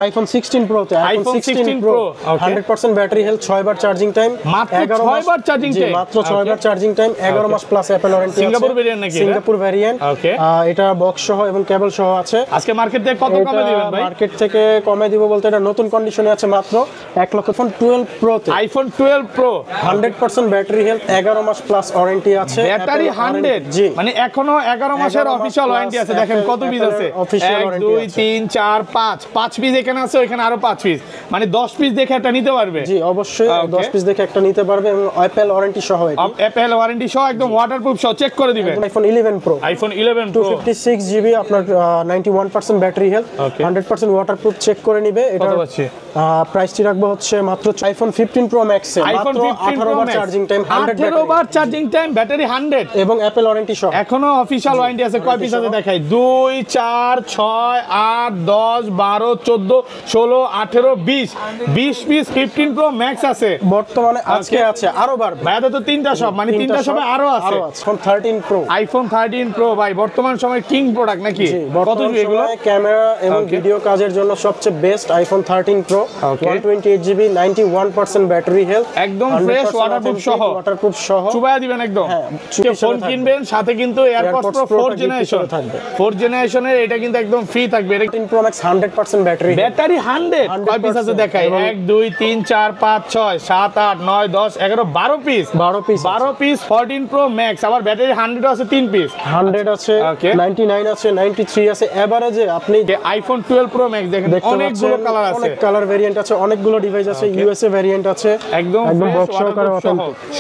iPhone 16 Pro তে iPhone 16 Pro 100% battery health 6 বার charging time মাত্র 6 বার charging time মাত্র 6 বার charging time 11 মাস plus Apple warranty আছে Singapore variant নাকি Singapore variant ওকে এটা box সহ এবং কেবল সহ আছে আজকে মার্কেট থেকে কত কমে দিবেন ভাই মার্কেট থেকে কমে দিব বলতে এটা নতুন কন্ডিশনে আছে মাত্র 1 লক্ষ iPhone 12 Pro তে iPhone 12 Pro 100% ব্যাটারি হেলথ 11 মাস প্লাস ওয়ারেন্টি আছে ব্যাটারি 100 জি মানে এখনো 11 মাসের অফিশিয়াল ওয়ারেন্টি আছে দেখেন কত পিস আছে 1 2 3 4 5 পিস এখানে আছে ওখানে আরো 5 পিস মানে 10 পিস দেখে একটা নিতে পারবে জি অবশ্যই 10 পিস দেখে একটা নিতে পারবে এবং অ্যাপল ওয়ারেন্টি সহ এটা অ্যাপল ওয়ারেন্টি সহ একদম ওয়াটারপ্রুফ সহ চেক করে দিবেন iPhone 11 Pro iPhone 11 Pro 256 GB আপনার 91% ব্যাটারি হেলথ 100% ওয়াটারপ্রুফ চেক করে নিবে এটা কত আছে প্রাইসটি রাখবো হচ্ছে মাত্র iPhone 15 Pro Max এ মাত্র 18 বার চার্জিং টাইম 18 বার চার্জিং টাইম ব্যাটারি 100 এবং অ্যাপল ওয়ারেন্টি সহ এখনো অফিশিয়াল ওয়ারেন্টি আছে কয় পিস আছে দেখাই 2 4 6 8 10 12 14 16 18 20 পিস 15 Pro Max আছে বর্তমানে আজকে আছে আরো বাড়বে ভাইয়া তো তিনটা সব মানে তিনটা সবে আরো আছে iPhone 13 Pro iPhone 13 Pro ভাই বর্তমান সময় কিং প্রোডাক্ট নাকি কত এগুলো ক্যামেরা এবং ভিডিও কাজের জন্য সবচেয়ে best iPhone 13 Pro 128 GB 91% battery health একদম ফ্রেশ ওয়াটারপ্রুফ সহ চুবায়া দিবেন একদম ফোন কিনবেন সাথে কিন্তু AirPods Pro 4 জেনারেশন থাকবে 4 জেনারেশনের এটা কিন্তু একদম ফ্রি থাকবে 13 Pro Max 100% ব্যাটারি 100 কয় পিস আছে দেখাই 1 2 3 4 5 6 7 8 9 10 11 12 পিস 12 পিস 14 Pro Max আবার ব্যাটারি 100 আছে 3 পিস 100 আছে 99 আছে 93 আছে এভারেজে আপনি iPhone 12 Pro Max দেখেন অনেকগুলো কালার আছে অনেক কালার ভেরিয়েন্ট আছে অনেকগুলো ডিভাইস আছে USA ভেরিয়েন্ট আছে একদম বক্স সহকারে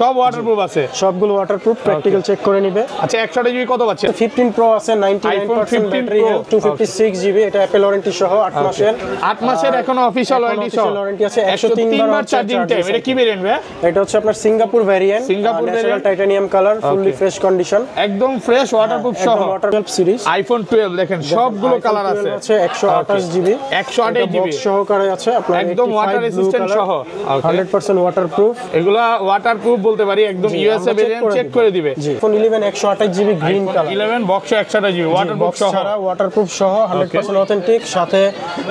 সব ওয়াটারপ্রুফ আছে সবগুলো ওয়াটারপ্রুফ প্র্যাকটিক্যাল চেক করে নিবে আচ্ছা 100 জিবি কত পাচ্ছে 15 Pro আছে 99% ব্যাটারি হেলথ 256 GB এটা অ্যাপল ওয়ারেন্টি সহ 8 মাসের এখনো অফিশিয়াল ওয়ারেন্টি আছে 103 বার চার্জিং টাইম এটা কি ভেরিয়েন্ট ভাই এটা হচ্ছে আপনার Singapore variant natural titanium colour fully fresh condition একদম ফ্রেশ ওয়াটারপ্রুফ সহ ওয়াটারপ্রুফ সিরিজ iPhone 12 দেখেন সবগুলো কালার আছে 128 GB 128 GB সহকারে আছে আপনার একদম ওয়াটার রেজিস্ট্যান্ট সহ 100% ওয়াটারপ্রুফ এগুলা ওয়াটারপ্রুফ বলতে পারি একদম USA ভেরিয়েন্ট চেক করে দিবে iPhone 11 128 GB green colour 11 box 128 GB waterproof সহ ওয়াটারপ্রুফ সহ 100% অথেন্টিক সাথে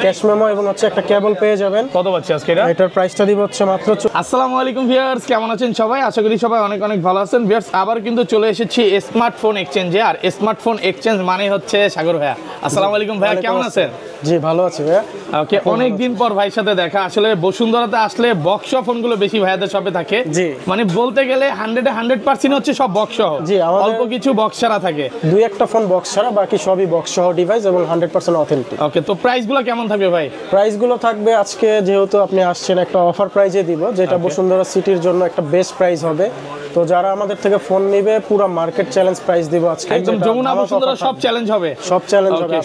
ক্যাশ মেমো এবং হচ্ছে একটা কেবল পেয়ে যাবেন কত পাচ্ছে আজকে এটার প্রাইসটা দিব হচ্ছে মাত্র আসসালামু আলাইকুম ভিউয়ার্স কেমন আছেন সবাই আশা করি সবাই অনেক অনেক ভালো আছেন ভিউয়ার্স আবার কিন্তু চলে এসেছি স্মার্টফোন এক্সচেঞ্জে আর স্মার্টফোন এক্সচেঞ্জ মানে হচ্ছে সাগর ভাইয়া আসসালামু আলাইকুম ভাইয়া কেমন আছেন জি ভালো আছি ভাইয়া ওকে অনেক দিন পর ভাইয়ের সাথে দেখা আসলে বসুন্ধরাতে আসলে বক্স ফোনগুলো বেশি ভাইয়াদের শপে থাকে জি মানে বলতে গেলে 100% হচ্ছে সব বক্স সহ জি অল্প কিছু বক্স ছাড়া থাকে দুই একটা ফোন বক্স ছাড়া বাকি সবই বক্স সহ ডিভাইস এবং 100% অথেন্টিক ওকে তো প্রাইসগুলো কেমন থাকবে ভাই প্রাইসগুলো থাকবে আজকে যেহেতু আপনি আসছেন একটা অফার প্রাইজে দিব যেটা বসুন্ধরা সিটির জন্য একটা বেস্ট প্রাইস হবে তো যারা আমাদের থেকে ফোন নেবে পুরো মার্কেট চ্যালেঞ্জ প্রাইস দিব আজকে একদম যমুনা বসুন্ধরা সব চ্যালেঞ্জ হবে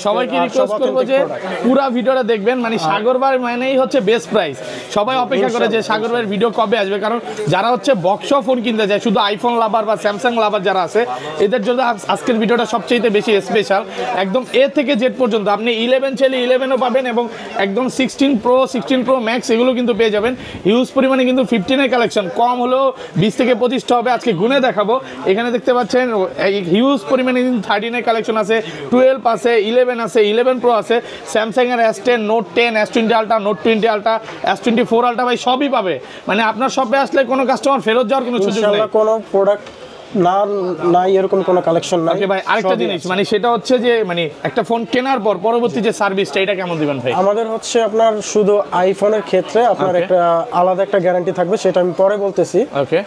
সবাইকে রিকোয়েস্ট করব যে পুরো ভিডিওটা দেখবেন মানে সাগর ভাই মানেই হচ্ছে বেস্ট প্রাইস সবাই অপেক্ষা করে যে সাগর ভাইয়ের ভিডিও কবে আসবে কারণ যারা হচ্ছে বক্স ফোন কিনতে যায় শুধু আইফোন লাভার বা স্যামসাং লাভার যারা আছে এদের জন্য আজকের ভিডিওটা সবচেয়ে বেশি স্পেশাল একদম এ থেকে জেড পর্যন্ত আপনি 11 চাইলে 11ও পাবেন এবং একদম 16 Pro Max এগুলো কিন্তু পেয়ে যাবেন হিউজ পরিমাণে কিন্তু 15 এর কালেকশন কম হলেও 20 থেকে 25 হবে আজকে গুনে দেখাবো এখানে দেখতে পাচ্ছেন হিউজ পরিমাণে 13 এর কালেকশন আছে 12 আছে 11 আছে 11 Pro আছে স্যামসাং এর S10 Note 10 S20 Ultra Note 20 Ultra S24 Ultra ভাই সবই পাবে মানে আপনার শপে আসলে কোনো কাস্টমার ফেরত যাওয়ার কোনো সুযোগ নেই ইনশাআল্লাহ কোনো প্রোডাক্ট না এরকম কোনো কালেকশন নাই ওকে ভাই আরেকটা জিনিস মানে সেটা হচ্ছে যে মানে একটা ফোন কেনার পর পরবর্তী যে সার্ভিসটা এটা কেমন দিবেন ভাই আমাদের হচ্ছে আপনার শুধু আইফোনের ক্ষেত্রে আপনার একটা আলাদা একটা গ্যারান্টি থাকবে সেটা আমি পরে বলতেছি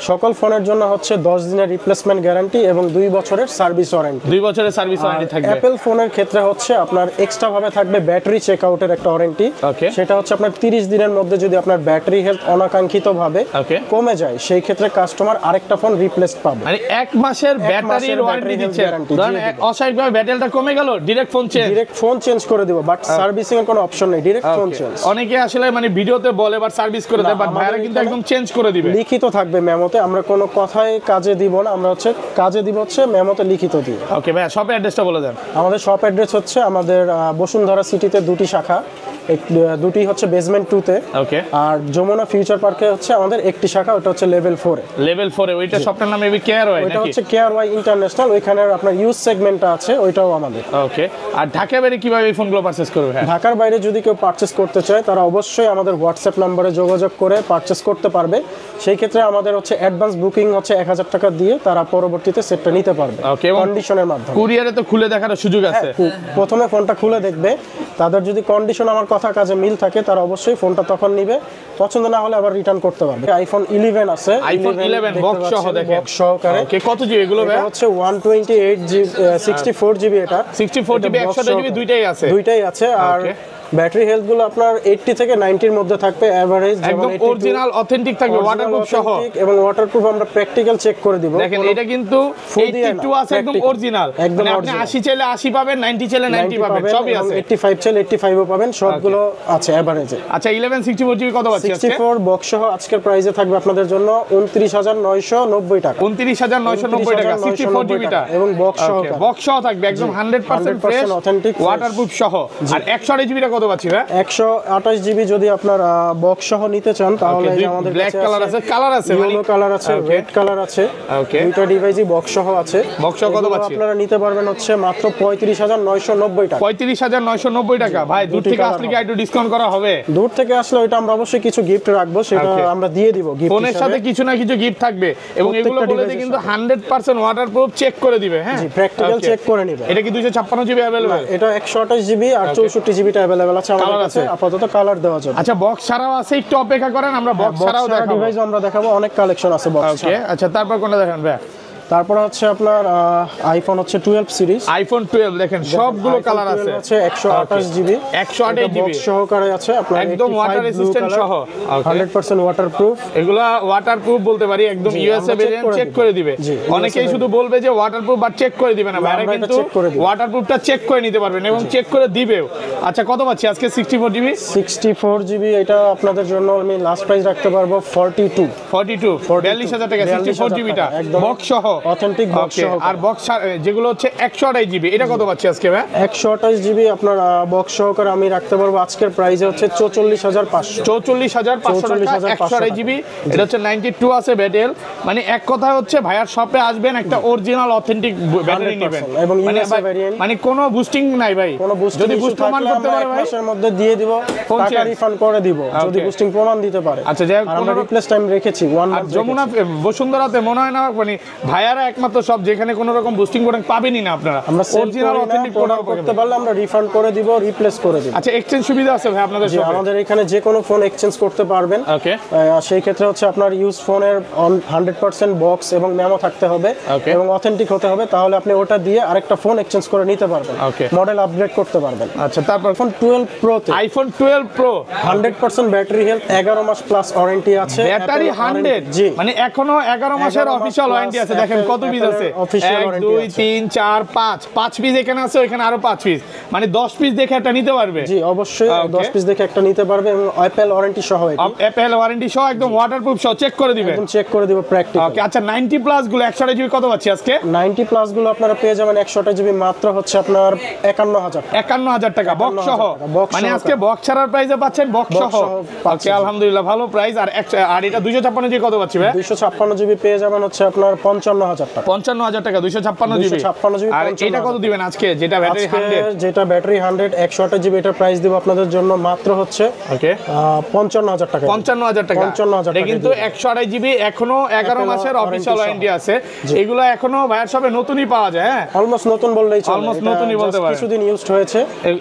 সকল ফোনের জন্য হচ্ছে 10 দিনের রিপ্লেসমেন্ট গ্যারান্টি এবং 2 বছরের সার্ভিস ওয়ারেন্টি 2 বছরের সার্ভিস ওয়ারেন্টি থাকবে অ্যাপল ফোনের ক্ষেত্রে হচ্ছে আপনার এক্সট্রা ভাবে থাকবে ব্যাটারি চেক আউটের একটা ওয়ারেন্টি সেটা হচ্ছে আপনার 30 দিনের মধ্যে যদি আপনার ব্যাটারি হেলথ অনাকাঙ্ক্ষিতভাবে কমে যায় সেই ক্ষেত্রে কাস্টমার আরেকটা ফোন রিপ্লেস পাবে মানে 1 মাসের ব্যাটারির ওয়ারেন্টি দিচ্ছে ধরেন অস্বাভাবিকভাবে ব্যাটারিটা কমে গেল ডাইরেক্ট ফোন চেঞ্জ করে দিব বাট সার্ভিসিং এর কোনো অপশন নেই ডাইরেক্ট ফোন চেঞ্জ অনেকে আসলে মানে ভিডিওতে বলে বাট সার্ভিস করে দেয় বাট ভাইরা কিন্তু একদম চেঞ্জ করে দিবে লিখিত থাকবে মেমোতে আমরা কোনো কথাই কাজে দিব না আমরা হচ্ছে কাজে দিব হচ্ছে মেমোতে লিখিত দিই ওকে ভাই শপ অ্যাড্রেসটা বলে দেন আমাদের শপ অ্যাড্রেস হচ্ছে আমাদের বসুন্ধরা সিটিতে দুটি শাখা দুটি হচ্ছে বেসমেন্ট 2 তে। ওকে। আর যমুনা ফিউচার পার্কে হচ্ছে আমাদের একটি শাখা, ওটা হচ্ছে লেভেল 4 এ। লেভেল 4 এ ওইটা শপটার নাম এবি কেয়ার ওয়াই নাকি? ওইটা হচ্ছে কেয়ার ওয়াই ইন্টারন্যাশনাল, ওইখানে আপনার ইউজ সেগমেন্টটা আছে, ওইটাও আমাদের। ওকে। আর ঢাকার বাইরে কিভাবে এই ফোনগুলো পারচেজ করবে? ঢাকার বাইরে যদি কেউ পারচেজ করতে চায় তারা অবশ্যই আমাদের হোয়াটসঅ্যাপ নম্বরে যোগাযোগ করে পারচেজ করতে পারবে। সেই ক্ষেত্রে আমাদের হচ্ছে অ্যাডভান্স বুকিং হচ্ছে 1000 টাকা দিয়ে তারা পরবর্তীতে সেটটা নিতে পারবে কন্ডিশনের মাধ্যমে। কুরিয়ারে তো খুলে দেখার সুযোগ আছে। প্রথমে ফোনটা খুলে দেখবে, তাদের যদি কন্ডিশন আমার কথা কাজে মিল থাকে তারা অবশ্যই ফোনটা তখন নিবে, পছন্দ না হলে আবার রিটার্ন করতে পারবে। আইফোন 11 আছে, আইফোন 11 বক্স সহ দেখেন, বক্স সহকারে। ওকে, কত জিবি এগুলো ভাই? হচ্ছে 128 জিবি 64 জিবি, এটা 64 জিবি 128 জিবি দুইটাই আছে। আর ব্যাটারি হেলথ গুলো আপনার 80 থেকে 90 এর মধ্যে থাকবে এভারেজ, একদম অরিজিনাল অথেন্টিক থাকবে, ওয়াটারপ্রুফ সহ। এবং ওয়াটারপ্রুফ আমরা প্র্যাকটিক্যাল চেক করে দিব। দেখেন এটা কিন্তু 82 আছে, একদম অরিজিনাল। মানে আপনি 80 চাইলে 80 পাবেন, 90 চাইলে 90 পাবেন, সবই আছে। 85 চাইলে 85 ও পাবেন, সবগুলো আছে এভারেজে। আচ্ছা 11 64 জিবি কত পাচ্ছি আজকে? 64 বক্স সহ আজকের প্রাইসে থাকবে আপনাদের জন্য 29990 টাকা। 29990 টাকা 64 জিবিটা, এবং বক্স সহ থাকবে একদম 100% ফ্রেশ অথেন্টিক ওয়াটারপ্রুফ সহ। আর 128 জিবিটা কত পাচ্ছি ভাই? 128 জিবি যদি আপনার বক্স সহ নিতে চান তাহলে আমাদের ব্ল্যাক কালার আছে, ইয়েলো কালার আছে, রেড কালার আছে। ওকে, দুটো ডিভাইসই বক্স সহ আছে। বক্স সহ কত পাচ্ছি? আপনারা নিতে পারবেন হচ্ছে মাত্র 35990 টাকা। 35990 টাকা। ভাই দূর থেকে আসলে কি একটু ডিসকাউন্ট করা হবে? দূর থেকে আসলে ওইটা আমরা অবশ্যই কিছু গিফট রাখবো, সেটা আমরা দিয়ে দিব গিফট ফোনের সাথে কিছু না কিছু গিফট থাকবে। এবং এগুলো বলে দিয়ে কিন্তু 100% ওয়াটারপ্রুফ চেক করে দিবে। হ্যাঁ, জি, প্র্যাকটিক্যাল চেক করে নেবে। এটা কি 256 জিবি अवेलेबल? এটা 128 জিবি আর 64 জিবিটা अवेलेबल আছে আমাদের কাছে, আপাতত কালার দেওয়া যাবে। আচ্ছা বক্স ছাড়াও আছে, একটু অপেক্ষা করেন, আমরা বক্স ছাড়াও দেখাবো। ডিভাইস আমরা দেখাবো, অনেক কালেকশন আছে বক্স। ওকে, আচ্ছা তারপর কোনটা দেখেন ভাই? তারপর হচ্ছে আপনার আইফোন হচ্ছে 12 সিরিজ। আইফোন 12 দেখেন সবগুলো কালার আছে। 128 জিবি 128 জিবি বক্স সহকারে আছে আপনার, একদম ওয়াটার রেজিস্ট্যান্ট সহ, 100% ওয়াটারপ্রুফ। এগুলা ওয়াটারপ্রুফ বলতে পারি, একদম ইউএসএ ভেরিয়েন্ট চেক করে দিবে। অনেকেই শুধু বলবে যে ওয়াটারপ্রুফ বাট চেক করে দিবে না, ভাইরা কিন্তু ওয়াটারপ্রুফটা চেক করে নিতে পারবেন এবং চেক করে দিবেও। আচ্ছা কত পাচ্ছি আজকে? 64 জিবি 64 জিবি এটা আপনাদের জন্য আমি লাস্ট প্রাইস রাখতে পারবো 42 42000 টাকা 64 জিবিটা বক্স সহ, অথেন্টিক বক্স সহ। আর বক্স যেগুলো হচ্ছে 128 জিবি, এটা কত পাচ্ছি আজকে ভাই? 128 জিবি আপনার বক্স সহকারে আমি রাখতে পারবো আজকের প্রাইসে হচ্ছে 44500 টাকা। 128 জিবি, এটা হচ্ছে 92 আছে ব্যাটেল। মানে এক কথা হচ্ছে ভাইয়ার শপে আসবেন, একটা অরিজিনাল অথেন্টিক ব্যাটারি নেবেন এবং ইউএসএ ভেরিয়েন্ট, মানে কোনো বুস্টিং নাই ভাই। যদি বুস্ট প্রমাণ করতে পারে ভাই মাসের মধ্যে দিয়ে দিব, টাকা রিফান্ড করে দিব যদি বুস্টিং প্রমাণ দিতে পারে। আচ্ছা যাই হোক, আমরা রিপ্লেস টাইম রেখেছি 1 মান্থ। যমুনা বসুন্ধরাতে মনে হয় না মানে ভাইয়ারা একমাত্র সব যেখানে কোনো রকম বুস্টিং প্রোডাক্ট পাবেনই না আপনারা। আমরা অরিজিনাল অথেন্টিক প্রোডাক্ট করতে পারলে আমরা রিফান্ড করে দিব, রিপ্লেস করে দিব। আচ্ছা এক্সচেঞ্জ সুবিধা আছে ভাই আপনাদের শপে? আমাদের এখানে যে কোনো ফোন এক্সচেঞ্জ করতে পারবেন। ওকে, সেই ক্ষেত্রে হচ্ছে আপনার ইউজ ফোনের 100% বক্স এবং মেমো থাকতে হবে এবং অথেন্টিক হতে হবে, তাহলে আপনি ওটা দিয়ে আরেকটা ফোন এক্সচেঞ্জ করে নিতে পারবেন, মডেল আপগ্রেড করতে পারবেন। আচ্ছা তারপর আইফোন 12 প্রো তে, আইফোন 12 প্রো 100% ব্যাটারি হেলথ, 11 মাস প্লাস ওয়ারেন্টি আছে। ব্যাটারি 100, জি, মানে এখনো 11 মাসের অফিশিয়াল ওয়ারেন্টি আছে। দেখেন কত পিস আছে, 1 2 3 4 5 পিস এখানে আছে, এখানে আরো 5 পিস, মানে 10 পিস দেখে একটা নিতে পারবে। জি অবশ্যই 10 পিস দেখে একটা নিতে পারবে এবং অ্যাপল ওয়ারেন্টি সহ, অ্যাপল ওয়ারেন্টি সহ, একদম ওয়াটারপ্রুফ সহ চেক করে দিবে, একদম চেক করে দিব প্র্যাকটিক্যাল। ওকে, আচ্ছা 90 প্লাস গুলো 128 জিবি কত পাচ্ছি আজকে? 90 প্লাস গুলো আপনারা পেয়ে যাবেন 128 জিবি মাত্র হচ্ছে আপনার 51000 টাকা বক্স সহ। মানে আজকে বক্স ছাড়ার প্রাইসে পাচ্ছেন বক্স সহ। ওকে আলহামদুলিল্লাহ, ভালো প্রাইস। আর এটা 256 জিবি কত পাচ্ছি ভাই? 256 জিবি পেয়ে যাবেন হচ্ছে আপনার 55000 টাকা। 55000 টাকা 256 জিবি। আর এটা কত দিবেন আজকে যেটা ব্যাটারি 100? যেটা ব্যাটারি 100 128 জিবি, এটা প্রাইস দিব আপনাদের জন্য মাত্র হচ্ছে ওকে 55000 টাকা। 55000 টাকা। এটা কিন্তু 128 জিবি, এখনো 11 মাসের অফিশিয়াল ওয়ারেন্টি আছে। এগুলো এখনো ভাইয়ার সবে নতুনই পাওয়া যায়। হ্যাঁ, অলমোস্ট নতুন বললেই চলে, অলমোস্ট নতুনই বলতে পারে, কিছুদিন ইউজড হয়েছে।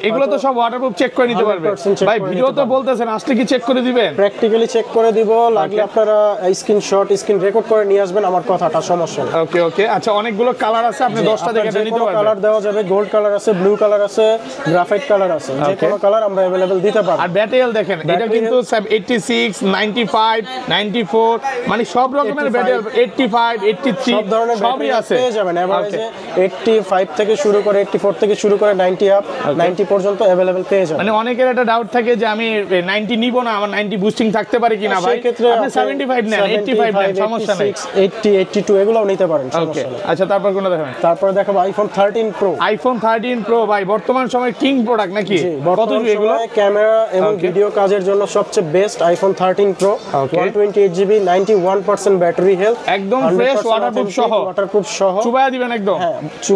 এগুলো তো সব ওয়াটারপ্রুফ চেক করে নিতে পারবে ভাই। ভিডিও তো বলতেছেন, আসলে কি চেক করে দিবেন? প্র্যাকটিক্যালি চেক করে দিব, লাগলে আপনারা স্ক্রিনশট স্ক্রিন রেকর্ড করে নিয়ে আসবেন, আমার কথাটা সমস্যা নেই। ওকে ওকে, আচ্ছা অনেকগুলো কালার আছে, আপনি 10টা দেখে নিতে পারবেন। কালার দেওয়া যাবে, গোল্ড কালার আছে, ব্লু কালার আছে, গ্রাফাইট কালার আছে, যে কোনো কালার আমরা अवेलेबल দিতে পারবো। আর ব্যাটারি দেখেন, এটা কিন্তু 86 95 94 মানে সব রকমের ব্যাটারি, 85 83 সব ধরনের সবই আছে পেয়ে যাবেন। এভারেজে 85 থেকে শুরু করে 84 থেকে শুরু করে 90 আপ 90 পর্যন্ত अवेलेबल পেয়ে যাবেন। মানে অনেকের একটা ডাউট থাকে যে আমি 90 নিব না, আমার 90 বুস্টিং থাকতে পারে কিনা ভাই। আপনি 75 নেন, 85 নেন, সমস্যা নাই। 80 82 এগুলোও নিতে পারেন, ওকে সমস্যা নেই। আচ্ছা তারপর কোনটা দেখাবেন? তারপরে দেখাবো আইফোন 13 প্রো। আইফোন 13 প্রো ভাই বর্তমান সময় কিং প্রোডাক্ট নাকি? কত জিবি এগুলো? ক্যামেরা এবং ভিডিও কাজের জন্য সবচেয়ে best iPhone 13 pro, 128 GB, 91% battery health, একদম ফ্রেশ ওয়াটারপ্রুফ সহ চুবায়া দিবেন একদম,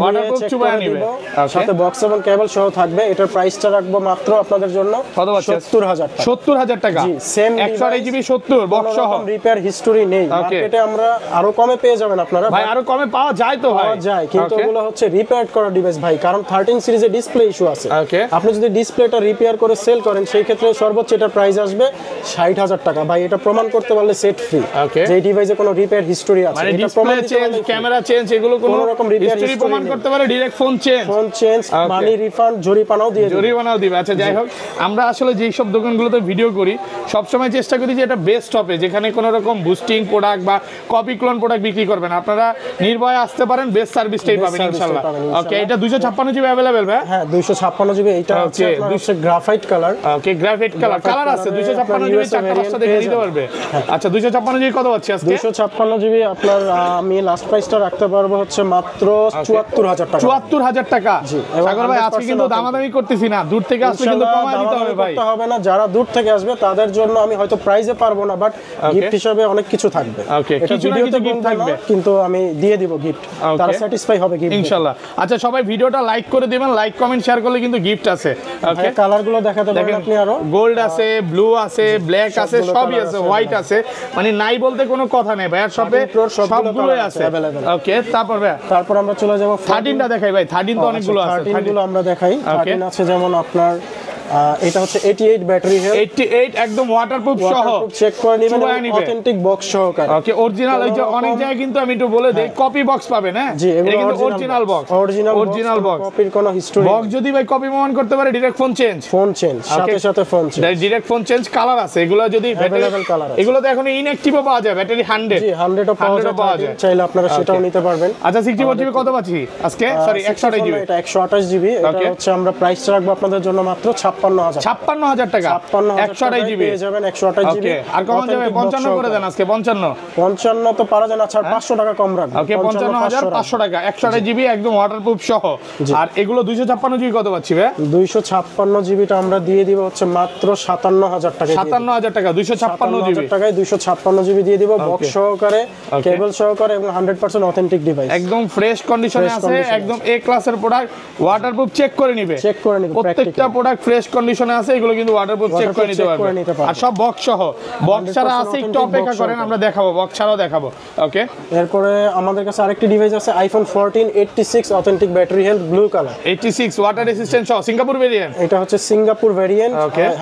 ওয়াটারপ্রুফ চুবায়া নিবে। সাথে বক্স এবং কেবল সহ থাকবে। এটার প্রাইসটা রাখবো মাত্র আপনাদের জন্য 70000 টাকা। 70000 টাকা, জি সেম 128 জিবি 70 বক্স সহ। রিপেয়ার হিস্টোরি নেই, মার্কেটে আমরা আরো কমে পেয়ে যাবেন আপনারা ভাই, আরো কমে পাওয়া যায় তো ভাই? পাওয়া যায়, কিন্তু ওগুলো হচ্ছে রিপেয়ার করা ডিভাইস ভাই, কারণ 13 সিরিজে ডিসপ্লে ইস্যু আছে। আপনি যদি ডিসপ্লেটা রিপেয়ার করে সেল করেন সেই ক্ষেত্রে সর্বোচ্চ এটার প্রাইস আসবে 60000 টাকা ভাই। এটা প্রমাণ করতে পারলে সেট ফ্রি, যে এই ডিভাইসে কোনো রিপেয়ার হিস্টোরি আছে, মানে এটা ডিসপ্লে প্রমাণ চেঞ্জ, ক্যামেরা চেঞ্জ, এগুলো কোনো রকম রিপেয়ার হিস্টরি প্রমাণ করতে পারে, ডাইরেক্ট ফোন চেঞ্জ, মানি রিফান্ড, জরিমানাও দিয়ে দিবে। আচ্ছা যাই হোক, আমরা আসলে যেই সব দোকানগুলোতে ভিডিও করি সবসময় চেষ্টা করি যে এটা বেস্ট হবে, যেখানে কোনো রকম বুস্টিং প্রোডাক্ট বা কপি ক্লোন প্রোডাক্ট বিক্রি করবে না। আপনারা নির্ভয়ে আসতে পারেন, বেস্ট সার্ভিসটাই পাবেন ইনশাআল্লাহ। ওকে, এটা 256 জিবি अवेलेबल ভাই? হ্যাঁ 256 জিবি। এটা হচ্ছে গ্রাফাইট কালার। ওকে, গ্রাফাইট কালার আছে 256 জিবি, চারটা পাঁচটা দেখে নিতে পারবে। আচ্ছা 256 জিবি কত পাচ্ছি আজকে? 256 জিবি আপনার আমি লাস্ট প্রাইসটা রাখতে পারবো হচ্ছে মাত্র 74000 টাকা। 74000 টাকা। সাগর ভাই আজকে কিন্তু দামাদামি করতেছি না, দূর থেকে আসলে কিন্তু কমায় দিতে হবে ভাই। করতে হবে না, যারা দূর থেকে আসবে তাদের জন্য আমি হয়তো প্রাইসে পারবো না, বাট গিফট হিসেবে অনেক কিছু থাকবে। ওকে, এটা ভিডিওতে গিফট থাকবে, কিন্তু আমি দিয়ে দিব গিফট, তারা স্যাটিসফাই হবে গিফট ইনশাআল্লাহ। আচ্ছা সবাই ভিডিওটা লাইক করে দিবেন, লাইক কমেন্ট শেয়ার করলে কিন্তু গিফট আছে। ওকে, কালারগুলো দেখাতে পারেন আপনি, আরো গোল্ড আছে, ব্লু আছে, ব্ল্যাক আছে, সবই আছে, হোয়াইট আছে, মানে নাই বলতে কোনো কথা নেই ভাই, শপে সবগুলোই আছে अवेलेबल। ওকে, তারপর আমরা চলে যাব 13টা দেখাই ভাই। 13 তো অনেকগুলো আছে, 13 গুলো আমরা দেখাই। 13 আছে যেমন আপনার এটা হচ্ছে 88 ব্যাটারি হেলথ, 88 একদম ওয়াটারপ্রুফ সহ, চেক করে নেবেন, অথেন্টিক বক্স সহকারে। ওকে, অরিজিনাল। এই যে অনেক জায়গায় কিন্তু আমি একটু বলে দেই কপি বক্স পাবেন, হ্যাঁ জি, এটা কিন্তু অরিজিনাল বক্স, অরিজিনাল বক্স, কপির কোনো হিস্টরি বক্স যদি ভাই কপি প্রমাণ করতে পারে ডাইরেক্ট ফোন চেঞ্জ, সাথে phone change, direct phone change. Colour আছে এগুলো, যদি अवेलेबल কালার আছে, এগুলো তো এখন ইনঅ্যাকটিভও পাওয়া যায়, ব্যাটারি 100 জি 100 পাওয়া যায়, চাইলে আপনারা সেটাও নিতে পারবেন। আচ্ছা 64 জিবি কত পাচ্ছি আজকে? সরি 128 জিবি, এটা 128 জিবি। এটা হচ্ছে আমরা প্রাইস রাখবো আপনাদের জন্য মাত্র 56000 টাকা। 128 জিবি পেয়ে যাবেন, 128 জিবি। আর কম যাবে 55 করে দেন আজকে। 55 তো পারা যায় না, ছাড় 500 টাকা কম রাখবো। ওকে, 55500 টাকা, 128 জিবি একদম ওয়াটারপ্রুফ সহ। আর এগুলো 256 জিবি কত পাচ্ছি ভাই? 256 জিবিটা আমরা দিয়ে দিব হচ্ছে মাত্র 57000 টাকা। 57000 টাকা, 256 জিবি টাকায় 256 জিবি দিয়ে দিব, বক্স সহকারে, কেবল সহকারে এবং 100% অথেন্টিক ডিভাইস, একদম ফ্রেশ কন্ডিশনে আছে, একদম এ ক্লাসের প্রোডাক্ট। ওয়াটারপ্রুফ চেক করে নিবে, প্রত্যেকটা প্রোডাক্ট ফ্রেশ কন্ডিশনে আছে, এগুলো কিন্তু ওয়াটারপ্রুফ চেক করে নিতে পারবে। আর সব বক্স সহ, বক্স ছাড়া আছে একটু অপেক্ষা করেন, আমরা দেখাবো, বক্স ছাড়াও দেখাবো। ওকে, এরপরে আমাদের কাছে আরেকটি ডিভাইস আছে, iPhone 14 86 authentic battery health, blue colour, 86 water resistant সহ, সিঙ্গাপুর ভেরিয়েন্ট। এটা হচ্ছে সিঙ্গাপুর ভেরিয়েন্ট,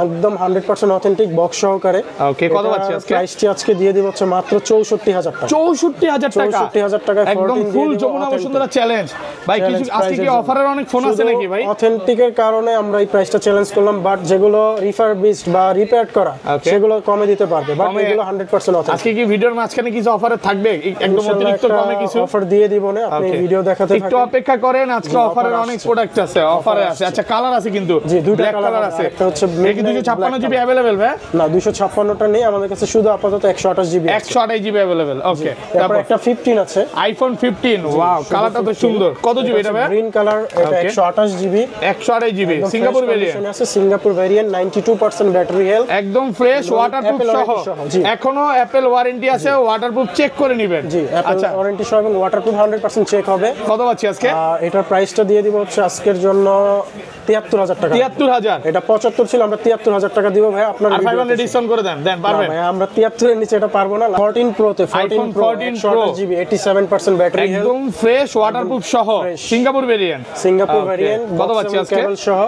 একদম 100% অথেন্টিক বক্স সহকারে। ওকে, কত পাচ্ছি আজকে? প্রাইসটি আজকে দিয়ে দিব হচ্ছে মাত্র 64000 টাকা। 64000 টাকা, 64000 টাকা একদম ফুল যমুনা বসুন্ধরা চ্যালেঞ্জ ভাই। কিছু আজকে কি অফারের অনেক ফোন আছে নাকি ভাই? অথেন্টিকের কারণে আমরা এই প্রাইসটা চ্যালেঞ্জ করলাম, বাট যেগুলো রিফারবিশড বা রিপেয়ার করা সেগুলো কমে দিতে পারবে, বাট এগুলো 100% অথেন্টিক। আজকে কি ভিডিওর মাঝখানে কিছু অফারে থাকবে? একদম অতিরিক্ত কমে কিছু অফার দিয়ে দিব না, আপনি ভিডিও দেখাতে থাকুন, একটু অপেক্ষা করেন। আজকে অফারের অনেক প্রোডাক্ট আছে, অফারে আছে। আচ্ছা কালার আছে কিন্তু, জি দুটো কালার আছে। একটা হচ্ছে 256 জিবি अवेलेबल ভাই? না 256টা নেই আমাদের কাছে, শুধু আপাতত 128 জিবি, 128 জিবি अवेलेबल। ওকে, তারপর একটা 15 আছে, আইফোন 15। ওয়াও, কালারটা তো সুন্দর। কত জিবি এটা ভাই? গ্রিন কালার, এটা 128 জিবি, 128 জিবি সিঙ্গাপুর ভেরিয়েন্ট আছে, সিঙ্গাপুর ভেরিয়েন্ট, 92% ব্যাটারি হেলথ, একদম ফ্রেশ ওয়াটারপ্রুফ সহ। এখনো অ্যাপল ওয়ারেন্টি আছে, ওয়াটারপ্রুফ চেক করে নেবেন। জি অ্যাপল ওয়ারেন্টি সহ এবং ওয়াটারপ্রুফ 100% চেক হবে। কত পাচ্ছি আজকে? এটার প্রাইসটা দিয়ে দিব হচ্ছে আজকের জন্য 73000 টাকা। 73000, এটা 75 ছিল, আমরা 73000 টাকা দিব ভাই। আপনার আর 500 ডিসকাউন্ট করে দেন পারবেন ভাই? আমরা 73 এর নিচে এটা পারবো না। 14 প্রো তে, 14 প্রো 128 জিবি, 87% ব্যাটারি হেলথ, একদম ফ্রেশ ওয়াটারপ্রুফ সহ, সিঙ্গাপুর ভেরিয়েন্ট, সিঙ্গাপুর ভেরিয়েন্ট, কত পাচ্ছি আজকে? কেবল সহ।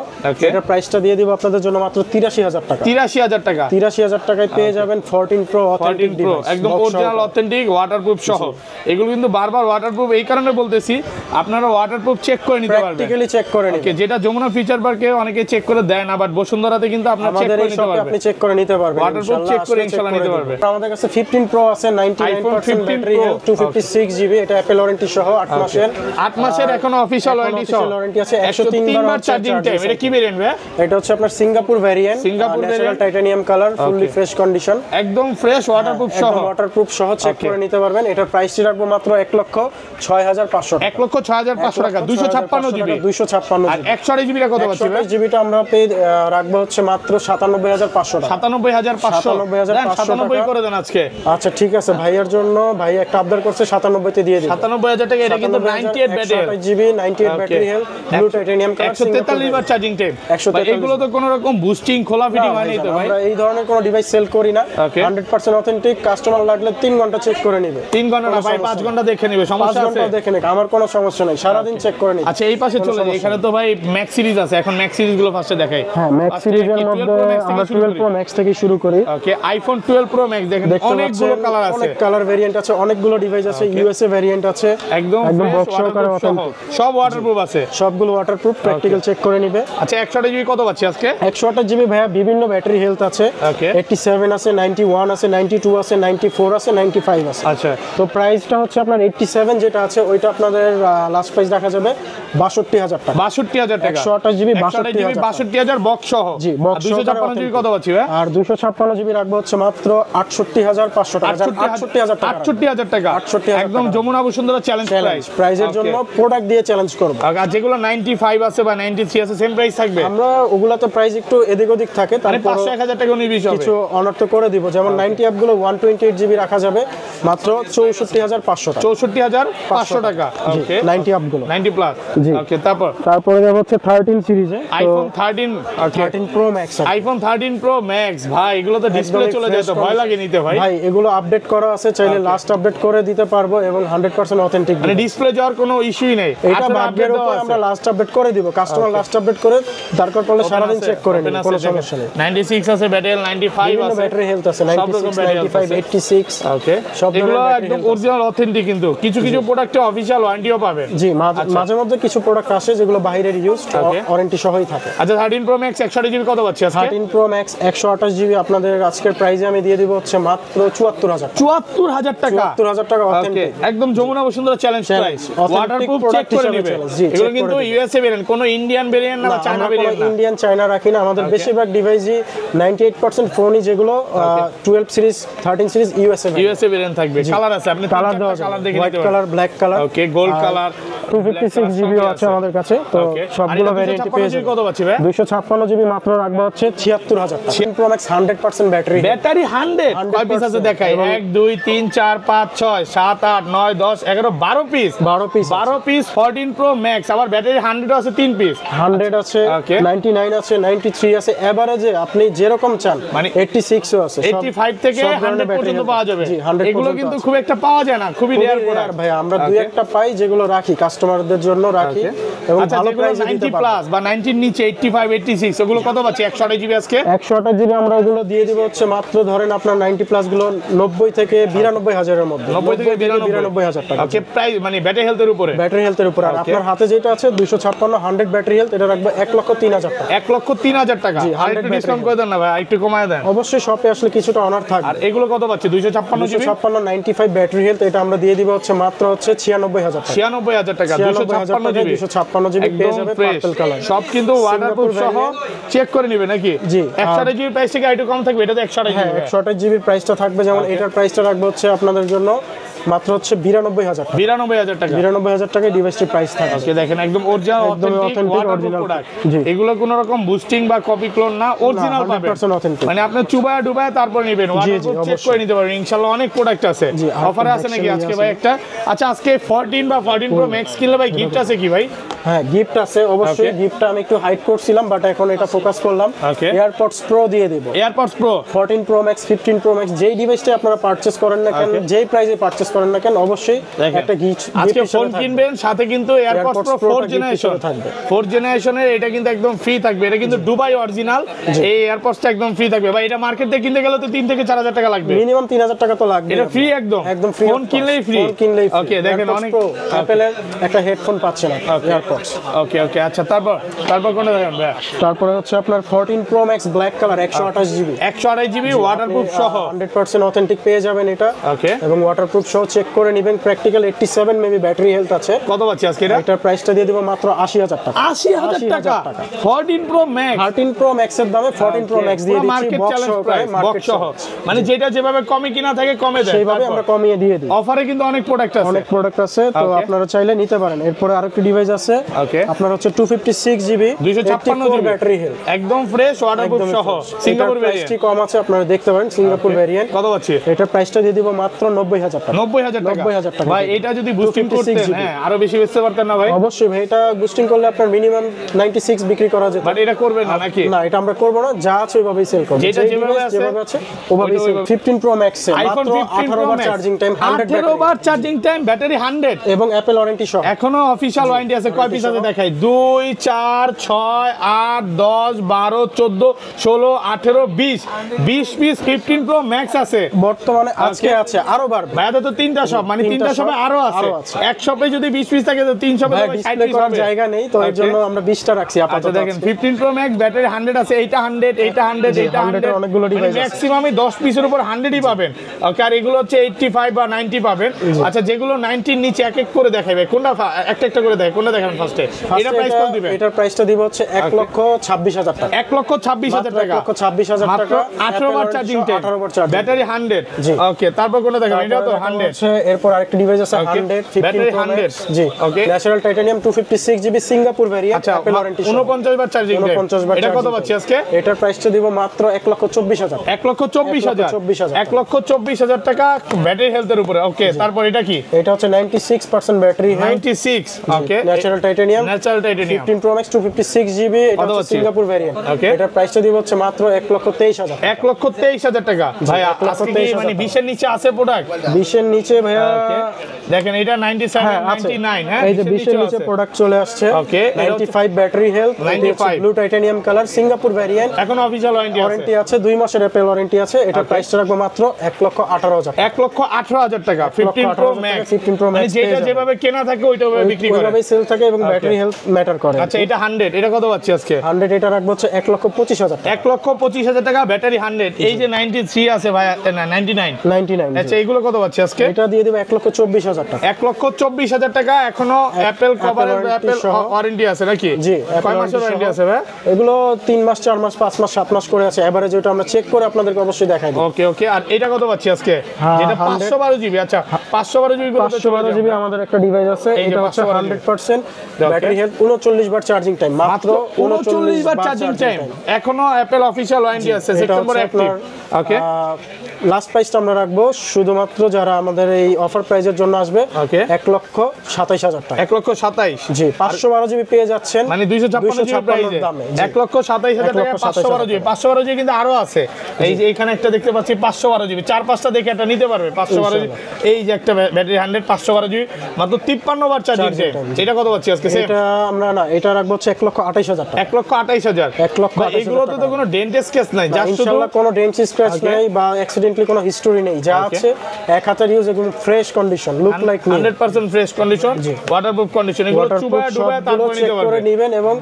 এটার প্রাইসটা দিয়ে দিব আপনাদের জন্য মাত্র 83000 টাকা। 83000 টাকা, 83000 টাকায় পেয়ে যাবেন 14 প্রো অথেন্টিক ডিভাইস, একদম অরিজিনাল অথেন্টিক ওয়াটারপ্রুফ সহ। এগুলো কিন্তু বারবার ওয়াটারপ্রুফ এই কারণে বলতেছি, আপনারা ওয়াটারপ্রুফ চেক করে নিতে পারবেন, প্র্যাকটিক্যালি চেক করে নিতে। ওকে, যেটা যমুনা ফিচার পার্কে অনেকে চেক করে দেয় না, বাট বসুন্ধরাতে কিন্তু আপনারা চেক করে নিতে পারবেন, আপনি চেক করে নিতে পারবেন, ওয়াটারপ্রুফ চেক করে ইনশাআল্লাহ নিতে পারবেন। আমাদের কাছে 15 প্রো আছে, 99% ব্যাটারি হেলথ, 256 জিবি, এটা অ্যাপল ওয়ারেন্টি সহ 8 মাসের। 8 মাসের এখনো অফিশিয়াল ওয়ারেন্টি সহ, ওয়ারেন্টি আছে, 103 বার চার্জিং টাইম। এটা কি ভেরিয়েন্ট ভাই? এটা এটা হচ্ছে আপনার Singapore variant, natural titanium colour, fully fresh condition, একদম ফ্রেশ ওয়াটারপ্রুফ সহ। ওয়াটারপ্রুফ সহ চেক করে নিতে পারবেন। এটার প্রাইসটি রাখবো মাত্র 1,06,500 টাকা। 1,06,500 টাকা, 256 জিবি। 256 আর 128 জিবিটা কত পাচ্ছি? 128 জিবিটা আমরা রাখবো হচ্ছে মাত্র 97,500 টাকা। 97,500 97 করে দেন আজকে। আচ্ছা ঠিক আছে, ভাইয়ের জন্য ভাই একটা আবদার করছে 97 তে দিয়ে দিন। 97,000 টাকা। এটা কিন্তু 98 battery GB, 98 battery health, blue titanium colour, 143 বার চার্জিং টাইম। এগুলো তো কোনো রকম বুস্টিং খোলা ফিটিং হয়নি তো ভাই? আমরা এই ধরনের কোনো ডিভাইস সেল করি না। 100% অথেন্টিক। কাস্টমার লাগলে 3 ঘন্টা চেক করে নেবে। 3 ঘন্টা না ভাই, 5 ঘন্টা দেখে নেবে, সমস্যা আছে? 5 ঘন্টা দেখে নেবে, আমার কোনো সমস্যা নাই, সারা দিন চেক করে নিবে। আচ্ছা এই পাশে চলে যাই, এখানে তো ভাই ম্যাক্স সিরিজ আছে। এখন ম্যাক্স সিরিজ গুলো ফার্স্টে দেখাই। হ্যাঁ, ম্যাক্স সিরিজের মধ্যে আমরা 12 প্রো ম্যাক্স থেকে শুরু করি। ওকে, আইফোন 12 প্রো ম্যাক্স দেখেন, অনেকগুলো কালার আছে, অনেক কালার ভেরিয়েন্ট আছে, অনেকগুলো ডিভাইস আছে, ইউএসএ ভেরিয়েন্ট আছে, একদম বক্স সহকারে অথেন্টিক, সব ওয়াটারপ্রুফ আছে, সবগুলো ওয়াটারপ্রুফ, প্র্যাকটিক্যাল চেক করে নিবে। আচ্ছা 128 জিবি কত পাচ্ছি আজকে? 128 জিবি ভাইয়া বিভিন্ন ব্যাটারি হেলথ আছে, 87 আছে, 91 আছে, 92 আছে, 94 আছে, 95 আছে। আচ্ছা, তো প্রাইসটা হচ্ছে আপনার 87 যেটা আছে ওইটা আপনাদের লাস্ট প্রাইস রাখা যাবে 62,000 টাকা। 62,000 টাকা। 128 জিবি 62,000 বক্স সহ। জি, বক্স সহ। 256 জিবি কত পাচ্ছি ভাই? আর 256 জিবি রাখবো হচ্ছে মাত্র 68,500 টাকা। 68,000 টাকা। 68,000 টাকা। 68,000 একদম যমুনা বসুন্ধরা চ্যালেঞ্জ প্রাইস। প্রাইজের জন্য প্রোডাক্ট দিয়ে চ্যালেঞ্জ করব। আর যেগুলো 95 আছে বা 93 আছে সেম প্রাইস থাকবে? আমরা ওগুলাতে প্রাইস একটু এদিক ওদিক থাকে, তারপর 500-1000 টাকা নিবি সব। কিছু অনার তো করে দিব। যেমন 90 অ্যাপ গুলো 128 জিবি রাখা যাবে মাত্র 64,500 টাকা। 64,500 টাকা। ওকে, 90 অ্যাপ গুলো 90 প্লাস। ওকে, তারপরে যাব হচ্ছে 13 সিরিজে, আইফোন 13। ওকে, 13 pro max. IPhone 13 pro max ভাই, এগুলো তো ডিসপ্লে চলে যায় তো ভয় লাগে নিতে ভাই। ভাই এগুলো আপডেট করা আছে, চাইলে লাস্ট আপডেট করে দিতে পারবো এবং 100% অথেন্টিক। মানে ডিসপ্লে যাওয়ার কোনো ইস্যুই নেই, এটা ভাগ্যের উপর, আমরা লাস্ট আপডেট করে দিব। কাস্টমার লাস্ট আপডেট করে দরকার পড়লে সারা দিন চেক করে নেবে, কোনো সমস্যা নেই। 96 আছে ব্যাটারি, 95 আছে, ব্যাটারি হেলথ আছে, 96 95 86। ওকে, এগুলো একদম অরিজিনাল অথেন্টিক, কিন্তু কিছু কিছু প্রোডাক্টে অফিশিয়াল ওয়ারেন্টিও পাবেন। জি, মাঝে মধ্যে কিছু প্রোডাক্ট আসে যেগুলো বাইরের ইউজ, ওয়ারেন্টি সহই থাকে। আচ্ছা 13 প্রো ম্যাক্স 128 জিবি কত পাচ্ছি আজকে? 13 প্রো ম্যাক্স 128 জিবি আপনাদের আজকের প্রাইসে আমি দিয়ে দিব হচ্ছে মাত্র 74,000 টাকা। 74,000 টাকা। 74,000 টাকা অথেন্টিক, একদম Jamuna Bashundhara challenge price. Waterproof check করে নেবে। এগুলো কিন্তু ইউএসএ ভেরিয়েন্ট, কোনো ইন্ডিয়ান ভেরিয়েন্ট না বা চায়না ভেরিয়েন্ট না। ইন্ডিয়ান চায়না রাখি না। আমাদের বেশিরভাগ ডিভাইসই 98% ফোনই যেগুলো 12 সিরিজ 13 সিরিজ ইউএসএ ভেরিয়েন্ট থাকবে। কালার আছে, আপনি কালার দেওয়া কালার দেখে হোয়াইট নিতে colour, black colour, okay, gold colour, 256 GB আছে আমাদের কাছে। তো সবগুলো ভেরিয়েন্ট পেয়ে যাবেন। কত পাচ্ছি ভাই? 256 জিবি মাত্র রাখবো হচ্ছে 76,000 টাকা। 13 প্রো ম্যাক্স 100% ব্যাটারি 100 কয় পিস আছে দেখাই? 1 2 3 4 5 6 7 8 9 10 11 12 পিস। 12 piece 14 Pro max. আবার ব্যাটারি 100 আছে 3 পিস, 100 আছে, 99 আছে, 93 আছে, এভারেজে আপনি যেরকম চান, মানে 86 ও আছে, 85 থেকে 100 পর্যন্ত পাওয়া যাবে। এগুলো কিন্তু খুব একটা পাওয়া যায় না, খুবই রেয়ার প্রোডাক্ট ভাই। আমরা দুই একটা পাই যেগুলো রাখি কাস্টমারদের জন্য রাখি এবং ভালো প্রাইসে দিতে 90 প্লাস বা 90 নিচে 85 86 ওগুলো কত পাচ্ছি? 128 জিবি আজকে 128 জিবি আমরা ওগুলো দিয়ে দিব হচ্ছে মাত্র ধরেন আপনার 90 প্লাস গুলো 90 থেকে 92,000 এর মধ্যে, 90 থেকে 92,000 টাকা। ওকে, প্রাইস মানে ব্যাটারি হেলথের উপরে, ব্যাটারি হেলথের উপর। আর আপনার হাতে যেটা আছে 256 100 ব্যাটারি হেলথ, এটা রাখবো 1,03,000 টাকা। 1,03,000 টাকা। আর একটু ডিসকাউন্ট করে দেন না ভাই, একটু কমায় দেন। অবশ্যই শপে আসলে কিছুটা অনার থাকবে। আর এগুলো কত পাচ্ছি? 256 জিবি 95 ব্যাটারি হেলথ, এটা আমরা দিয়ে দিব হচ্ছে মাত্র হচ্ছে 96,000 টাকা। 96,000 টাকা 256 জিবি পেয়ে যাবে পার্পল কালার। সব কিন্তু ওয়াটারপ্রুফ সহ চেক করে নিবে নাকি? জি। 128 জিবি প্রাইস থেকে একটু কম থাকবে, এটা তো 128 হ্যাঁ, 128 জিবির প্রাইসটা থাকবে। যেমন এটার প্রাইসটা রাখবো হচ্ছে আপনাদের জন্য মাত্র হচ্ছে 92,000 টাকা। 92,000 টাকা। 92,000 টাকায় ডিভাইসটির প্রাইস থাকে। ওকে, দেখেন একদম অরিজিনাল অথেন্টিক প্রোডাক্ট। জি, এগুলো কোনো রকম বুস্টিং বা কপি ক্লোন না, অরিজিনাল পাবেন। 100% অথেন্টিক। মানে আপনি চুবায়া ডুবায়া তারপর নেবেন, ওয়াটারপ্রুফ চেক করে নিতে পারবেন। ইনশাআল্লাহ অনেক প্রোডাক্ট আছে। অফারে আছে নাকি আজকে ভাই একটা? আচ্ছা আজকে 14 বা 14 প্রো ম্যাক্স কিনলে ভাই গিফট আছে কি ভাই? হ্যাঁ, গিফট আছে অবশ্যই। গিফটটা আমি একটু হাইড করছিলাম, বাট এখন এটা ফোকাস করলাম। এয়ারপডস প্রো দিয়ে দেব। AirPods Pro 14 Pro Max 15 Pro Max যেই ডিভাইসটা আপনারা পারচেজ করেন না কেন, যেই প্রাইসে পারচেজ করেন না কেন, অবশ্যই একটা গিফট। আজকে ফোন কিনবেন সাথে কিন্তু এয়ারপডস প্রো 4 জেনারেশন থাকবে। 4 জেনারেশনের এটা কিন্তু একদম ফ্রি থাকবে। এটা কিন্তু দুবাই অরিজিনাল, এই এয়ারপডসটা একদম ফ্রি থাকবে ভাই। এটা মার্কেট থেকে কিনতে গেলে তো 3 থেকে 4,000 টাকা লাগবে, মিনিমাম 3,000 টাকা তো লাগবে। এটা ফ্রি একদম একদম ফ্রি। ফোন কিনলেই ফ্রি। ফোন কিনলেই ফ্রি। ওকে, দেখেন অনেক অ্যাপলের একটা হেডফোন পাচ্ছেন AirPods। ওকে ওকে, আচ্ছা তারপর কোনটা দেখেন ভাই? তারপরে হচ্ছে আপনার 14 Pro Max black colour 128 GB 128 GB waterproof সহ 100% অথেন্টিক পেয়ে যাবেন এটা। ওকে, এবং ওয়াটারপ্রুফ সহ চেক করে নেবেন। প্র্যাকটিক্যাল 87 মেবি ব্যাটারি হেলথ আছে। কত পাচ্ছি আজকে এটা? এটার প্রাইসটা দিয়ে দিব মাত্র 80,000 টাকা। 80,000 টাকা 14 Pro Max 13 Pro Max এর দামে 14 Pro Max দিয়ে দিচ্ছি মার্কেট বক্স চ্যালেঞ্জ সহকারে, প্রাইস বক্স সহ, মানে যেটা যেভাবে কমে কিনা থাকে কমে দেয়, সেইভাবে আমরা কমিয়ে দিয়ে দিই। অফারে কিন্তু অনেক প্রোডাক্ট আছে, অনেক প্রোডাক্ট আছে, তো আপনারা চাইলে নিতে পারেন। এরপরে আরেকটি ডিভাইস আছে আপনার হচ্ছে 256 জিবি 256 জিবি ব্যাটারি হেলথ, একদম ফ্রেশ ওয়াটারপ্রুফ সহ সিঙ্গাপুর ভেরিয়েন্ট। প্রাইসটি কম আছে, আপনারা দেখতে পারেন সিঙ্গাপুর ভেরিয়েন্ট। কত পাচ্ছি? এটার প্রাইসটা দিয়ে দিব মাত্র 90,000 টাকা। 90,000 টাকা 90,000 টাকা ভাই। এটা যদি বুস্টিং করতেন হ্যাঁ আরো বেশি বেচতে পারতেন না ভাই? অবশ্যই ভাই, এটা বুস্টিং করলে আপনার মিনিমাম 96 বিক্রি করা যেত। বাট এটা করবেন না নাকি? না, এটা আমরা করব না, যা আছে ওইভাবেই সেল করব। যেটা যেভাবে আছে ওইভাবেই সেল। 15 Pro Max এ আইফোন মাত্র 15 18 Pro বার Max চার্জিং টাইম, 18 বার চার্জিং টাইম, ব্যাটারি 100 এবং অ্যাপল ওয়ারেন্টি সহ। এখনো অফিশিয়াল ওয়ারেন্টি আছে। কয় পিস আছে দেখাই? 2 4 6 8 10 12 14 16 18 20 20 পিস 15 Pro Max আছে বর্তমানে। আজকে আছে আরো বাড়বে ভাইয়া, তো তিনটা শপ, মানে তিনটা শপে আরো আছে। এক শপে যদি 20 পিস থাকে তো 3 শপে 60 পিস করার হবে। জায়গা নেই, তো এর জন্য আমরা 20টা রাখছি আচ্ছা আপাতত। দেখেন 15 Pro Max ব্যাটারি 100 আছে, এইটা 100 এইটা 100 এইটা 100 অনেকগুলো ডিভাইস আছে। ম্যাক্সিমামই 10 পিসের উপর 100ই পাবেন। ওকে, আর এগুলো হচ্ছে 85 বা 90 পাবেন। আচ্ছা, যেগুলো 90 এর নিচে এক এক করে দেখাবে, কোনটা একটা একটা করে দেখায়, কোনটা দেখাবেন ফার্স্টে? এটা প্রাইস কত দিবেন? এটার প্রাইসটা দিব হচ্ছে 1,26,000 টাকা। 1,26,000 টাকা, 1,26,000 মাত্র টাকা। 18 বার চার্জিং টাইম, 18 বার চার্জিং, ব্যাটারি 100। ওকে, তারপর কোনটা দেখাবেন? এটা তো 100। এরপর আরেকটা ডিভাইস আছে 100 15 Pro Max। জি, okay, natural titanium 256 GB Singapore variant, আচ্ছা, অ্যাপল ওয়ারেন্টি 49 বার চার্জিং টাইম। 49 বার। এটা কত পাচ্ছি আজকে? এটার প্রাইসটা দিব মাত্র 1,24,000। 1,24,000 1,24,000 টাকা ব্যাটারি হেলথের উপরে। ওকে, তারপর এটা কি? এটা হচ্ছে 96% battery health, 96। Okay, natural titanium 15 Pro Max 256 GB, এটা হচ্ছে সিঙ্গাপুর ভেরিয়েন্ট। ওকে, এটার প্রাইসটা দিব হচ্ছে মাত্র 1,23,000। 1,23,000 টাকা। ভাই আজকে কি মানে 20 এর নিচে আছে প্রোডাক্ট? 20 এর নিচে ভাইয়া দেখেন এটা 97 99 হ্যাঁ, এই যে 20 এর নিচে প্রোডাক্ট চলে আসছে। ওকে, 95 battery health, 95 blue titanium colour Singapore variant. এখন অফিশিয়াল ওয়ারেন্টি আছে 2 মাসের অ্যাপল ওয়ারেন্টি আছে। এটার প্রাইসটা রাখবো মাত্র 1,18,000। 1,18,000 টাকা 15 Pro Max। 15 Pro Max যেটা যেভাবে কেনা থাকে ওইটাভাবে বিক্রি করে, ওইভাবেই সেল থাকে এবং ব্যাটারি হেলথ ম্যাটার করে। আচ্ছা, এটা 100, এটা কত পাচ্ছি আজকে? 100 এটা রাখবো হচ্ছে 1,25,000 টাকা। 1,25,000 টাকা ব্যাটারি 100। এই যে 93 আছে ভাই, না 99। আচ্ছা, এগুলো কত পাচ্ছি আজকে? এটা দিয়ে দেব 1,24,000 টাকা। 1,24,000 টাকা। এখনো অ্যাপল কভারের অ্যাপল ওয়ারেন্টি আছে নাকি? জি, কয় মাসের ওয়ারেন্টি আছে ভাই? এগুলো 3 মাস 4 মাস 5 মাস 7 মাস করে আছে এভারেজ। ওটা আমরা চেক করে আপনাদেরকে অবশ্যই দেখাই দেব। ওকে ওকে, আর এটা কত পাচ্ছি আজকে? যেটা 512 জিবি। আচ্ছা, 512 জিবি 512 জিবি আমাদের একটা ডিভাইস আছে। এটা হচ্ছে 100% ব্যাটারি হেলথ, 39 বার চার্জিং টাইম, মাত্র 39 বার চার্জিং টাইম। এখনো অ্যাপল অফিশিয়াল ওয়ারেন্টি আছে, সেপ্টেম্বরে অ্যাক্টিভ। ওকে, লাস্ট প্রাইসটা আমরা রাখবো শুধুমাত্র যারা আমাদের এই অফার প্রাইজের জন্য আসবে 1,27,000 টাকা। 1,27,000। জি, 512 জিবি পেয়ে যাচ্ছেন, মানে 256 জিবি প্রাইসে 1,27,000 টাকা 512 জিবি। 512 জিবি কিন্তু আরো আছে। এই যে এখানে একটা দেখতে পাচ্ছি 512 জিবি, 4-5টা দেখে এটা নিতে পারবে। 512 জিবি, এই যে একটা ব্যাটারি 100 512 জিবি, মাত্র 53 বার চার্জিং টাইম। এটা কত পাচ্ছি আজকে? এটা আমরা না, এটা রাখবো হচ্ছে 1,28,000 টাকা। 1,28,000। 1,28,000। এগুলোতে তো কোনো ডেন্ট স্ক্র্যাচ নাই, জাস্ট শুধু ইনশাআল্লাহ কোনো ডেন্ট স্ক্র্যাচ নাই বা অ্যাক্সিডেন্টলি কোনো হিস্টরি নেই। যা আছে এক হাতের ইউজ, একদম fresh condition, look like new, 100% fresh condition, waterproof condition. এগুলো চুবায়া ডুবায়া তারপর নিতে করে পারবেন। নেবেন এবং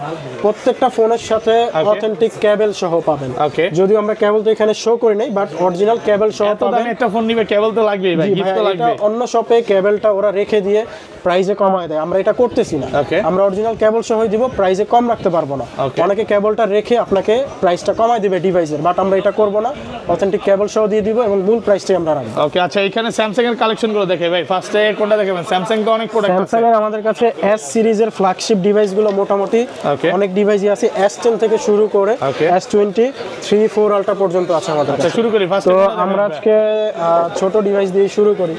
প্রত্যেকটা ফোনের সাথে অথেন্টিক কেবল সহ পাবেন। যদিও আমরা কেবল তো এখানে শো করি নাই, বাট অরিজিনাল কেবল সহ পাবেন। একটা ফোন নিবে কেবল তো লাগবেই ভাই, গিফট তো লাগবে। অন্য শপে কেবলটা ওরা রেখে দিয়ে প্রাইসে কমায় দেয়, আমরা এটা করতেছি না। আমরা অরিজিনাল কেবল সহ দিব, প্রাইসে কম রাখতে পারবো না। অনেকে কেবলটা রেখে আপনাকে প্রাইসটা কমায় দিবে ডিভাইসের, বাট আমরা এটা করব না। অথেন্টিক কেবল সহ দিয়ে দিব এবং মূল প্রাইসটাই আমরা রাখবো। ওকে, আচ্ছা, এখানে স্যামসাং এর কালেকশন গুলো দেখে ভাই, ফার্স্টে কোনটা দেখাবেন? স্যামসাং তো অনেক প্রোডাক্ট আছে। স্যামসাং এর আমাদের কাছে S সিরিজের ফ্ল্যাগশিপ ডিভাইস গুলো মোটামুটি অনেক ডিভাইসই আছে। S10 থেকে শুরু করে S20 3 4 আলট্রা পর্যন্ত আছে আমাদের কাছে। আচ্ছা, শুরু করি ফার্স্টে। তো আমরা আজকে ছোট ডিভাইস দিয়ে শুরু করি।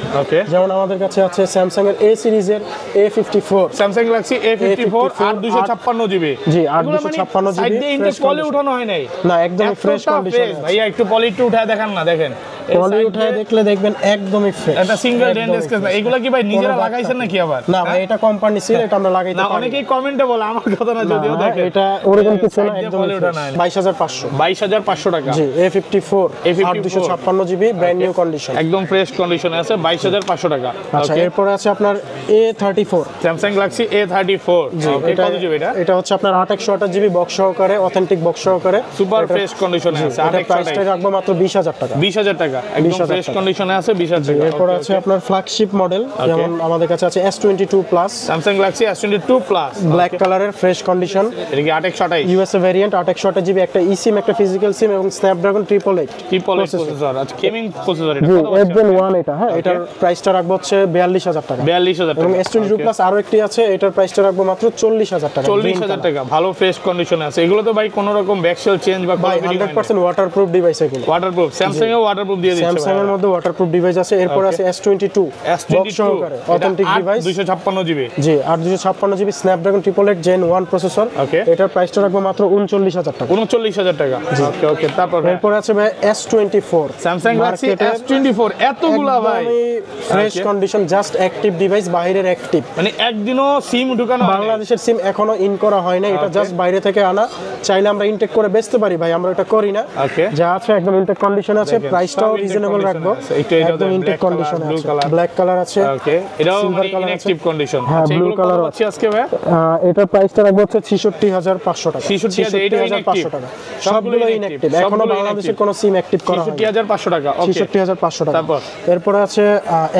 যেমন আমাদের কাছে আছে স্যামসাং এর A সিরিজের A54, Samsung Galaxy A54 8 256 GB. জি, 8 256 জিবি। সাইড দিয়ে ইনটেক পলি উঠানো হয় নাই, না, একদম ফ্রেশ কন্ডিশন। ভাইয়া একটু পলি একটু উঠায় দেখান না, দেখেন পলি উঠায় দেখলে দেখবেন একদমই ফ্রেশ। এটা সিঙ্গেল ডেন্ট স্কেচ না, এগুলা কি ভাই নিজেরা লাগাইছেন নাকি আবার? না ভাই, এটা কোম্পানি সিল, এটা আমরা লাগাইতে না, পারি। অনেকেই কমেন্টে বলে, আমার কথা না যদিও দেখেন। এটা ওরকম কিছু না, একদম পলি উঠা না। 22500 22,500 টাকা। জি, A54 856 GB brand new condition, একদম ফ্রেশ কন্ডিশনে আছে, 22,500 টাকা। আচ্ছা, এরপরে আছে আপনার A34 স্যামসাং গ্যালাক্সি A34। ওকে, কত জিবি এটা? এটা হচ্ছে আপনার 828 জিবি বক্স সহকারে, অথেন্টিক বক্স সহকারে, সুপার ফ্রেশ কন্ডিশনে আছে। এটা প্রাইসটা রাখবো মাত্র 20000 টাকা। 20,000 টাকা, একদম 20,000 ফ্রেশ কন্ডিশনে আছে, 20,000 টাকা। এরপর আছে আপনার ফ্ল্যাগশিপ মডেল, যেমন আমাদের কাছে আছে S22 plus, Samsung Galaxy S22 plus, black কালারের ফ্রেশ কন্ডিশন, এটা কি 828 ইউএসএ ভেরিয়েন্ট, 828 জিবি, একটা eSIM, একটা ফিজিক্যাল সিম এবং স্ন্যাপড্রাগন 888 ট্রিপল প্রসেসর। আচ্ছা, গেমিং প্রসেসর এটা জি, কত আছে? Gen 1 এটা, হ্যাঁ, এটার প্রাইসটা রাখবো হচ্ছে 42000 টাকা। 42,000 এবং টাকা। S22 প্লাস আরো একটি আছে, এটার প্রাইসটা রাখবো মাত্র 40000 টাকা। 40,000 টাকা, ভালো ফ্রেশ কন্ডিশনে আছে। এগুলো তো ভাই কোনো রকম ব্যাকশেল চেঞ্জ বা ভাই 100% ওয়াটারপ্রুফ ডিভাইস এগুলো। ওয়াটারপ্রুফ, স্যামসাং এও ওয়াটারপ্রুফ দিয়ে দিচ্ছে স্যামসাং এর মধ্যে ওয়াটারপ্রুফ ডিভাইস আছে। এরপর আছে S22 বক্স সহকারে অথেন্টিক ডিভাইস, 256 জিবি। জি, 856 জিবি স্ন্যাপড্রাগন 888 Gen 1 প্রসেসর। ওকে, এটার প্রাইসটা রাখবো মাত্র 39000 টাকা। 39,000 টাকা। ওকে ওকে, তারপর এরপর আছে ভাই S24 স্যামসাং গ্যালাক্সি S24, এতগুলা ভাই fresh condition, just active device, বাইরের অ্যাক্টিভ, মানে একদিনও সিম ঢুকানো হয় নাই। বাংলাদেশের সিম এখনো ইন করা হয় না, এটা জাস্ট বাইরে থেকে আনা। চাইলে আমরা ইনটেক করে বেচতে পারি ভাই, আমরা এটা করি না। ওকে, যা আছে একদম ইনটেক কন্ডিশন আছে, প্রাইসটাও রিজনেবল রাখবো, একদম ইনটেক কন্ডিশন আছে। ব্ল্যাক কালার আছে, ওকে, এটাও সিলভার কালার আছে, ইনঅ্যাকটিভ কন্ডিশন। হ্যাঁ, আচ্ছা, ব্লু এগুলো কত কালার পাচ্ছি আজকে ভাই? এটার প্রাইসটা রাখবো হচ্ছে 66500 টাকা। 66,500 টাকা, সবগুলো ইনঅ্যাক্টিভ, এখনো বাংলাদেশের কোনো সিম অ্যাক্টিভ করা হয়নি। 66,500 টাকা। ওকে, 66500 টাকা। তারপর এরপর আছে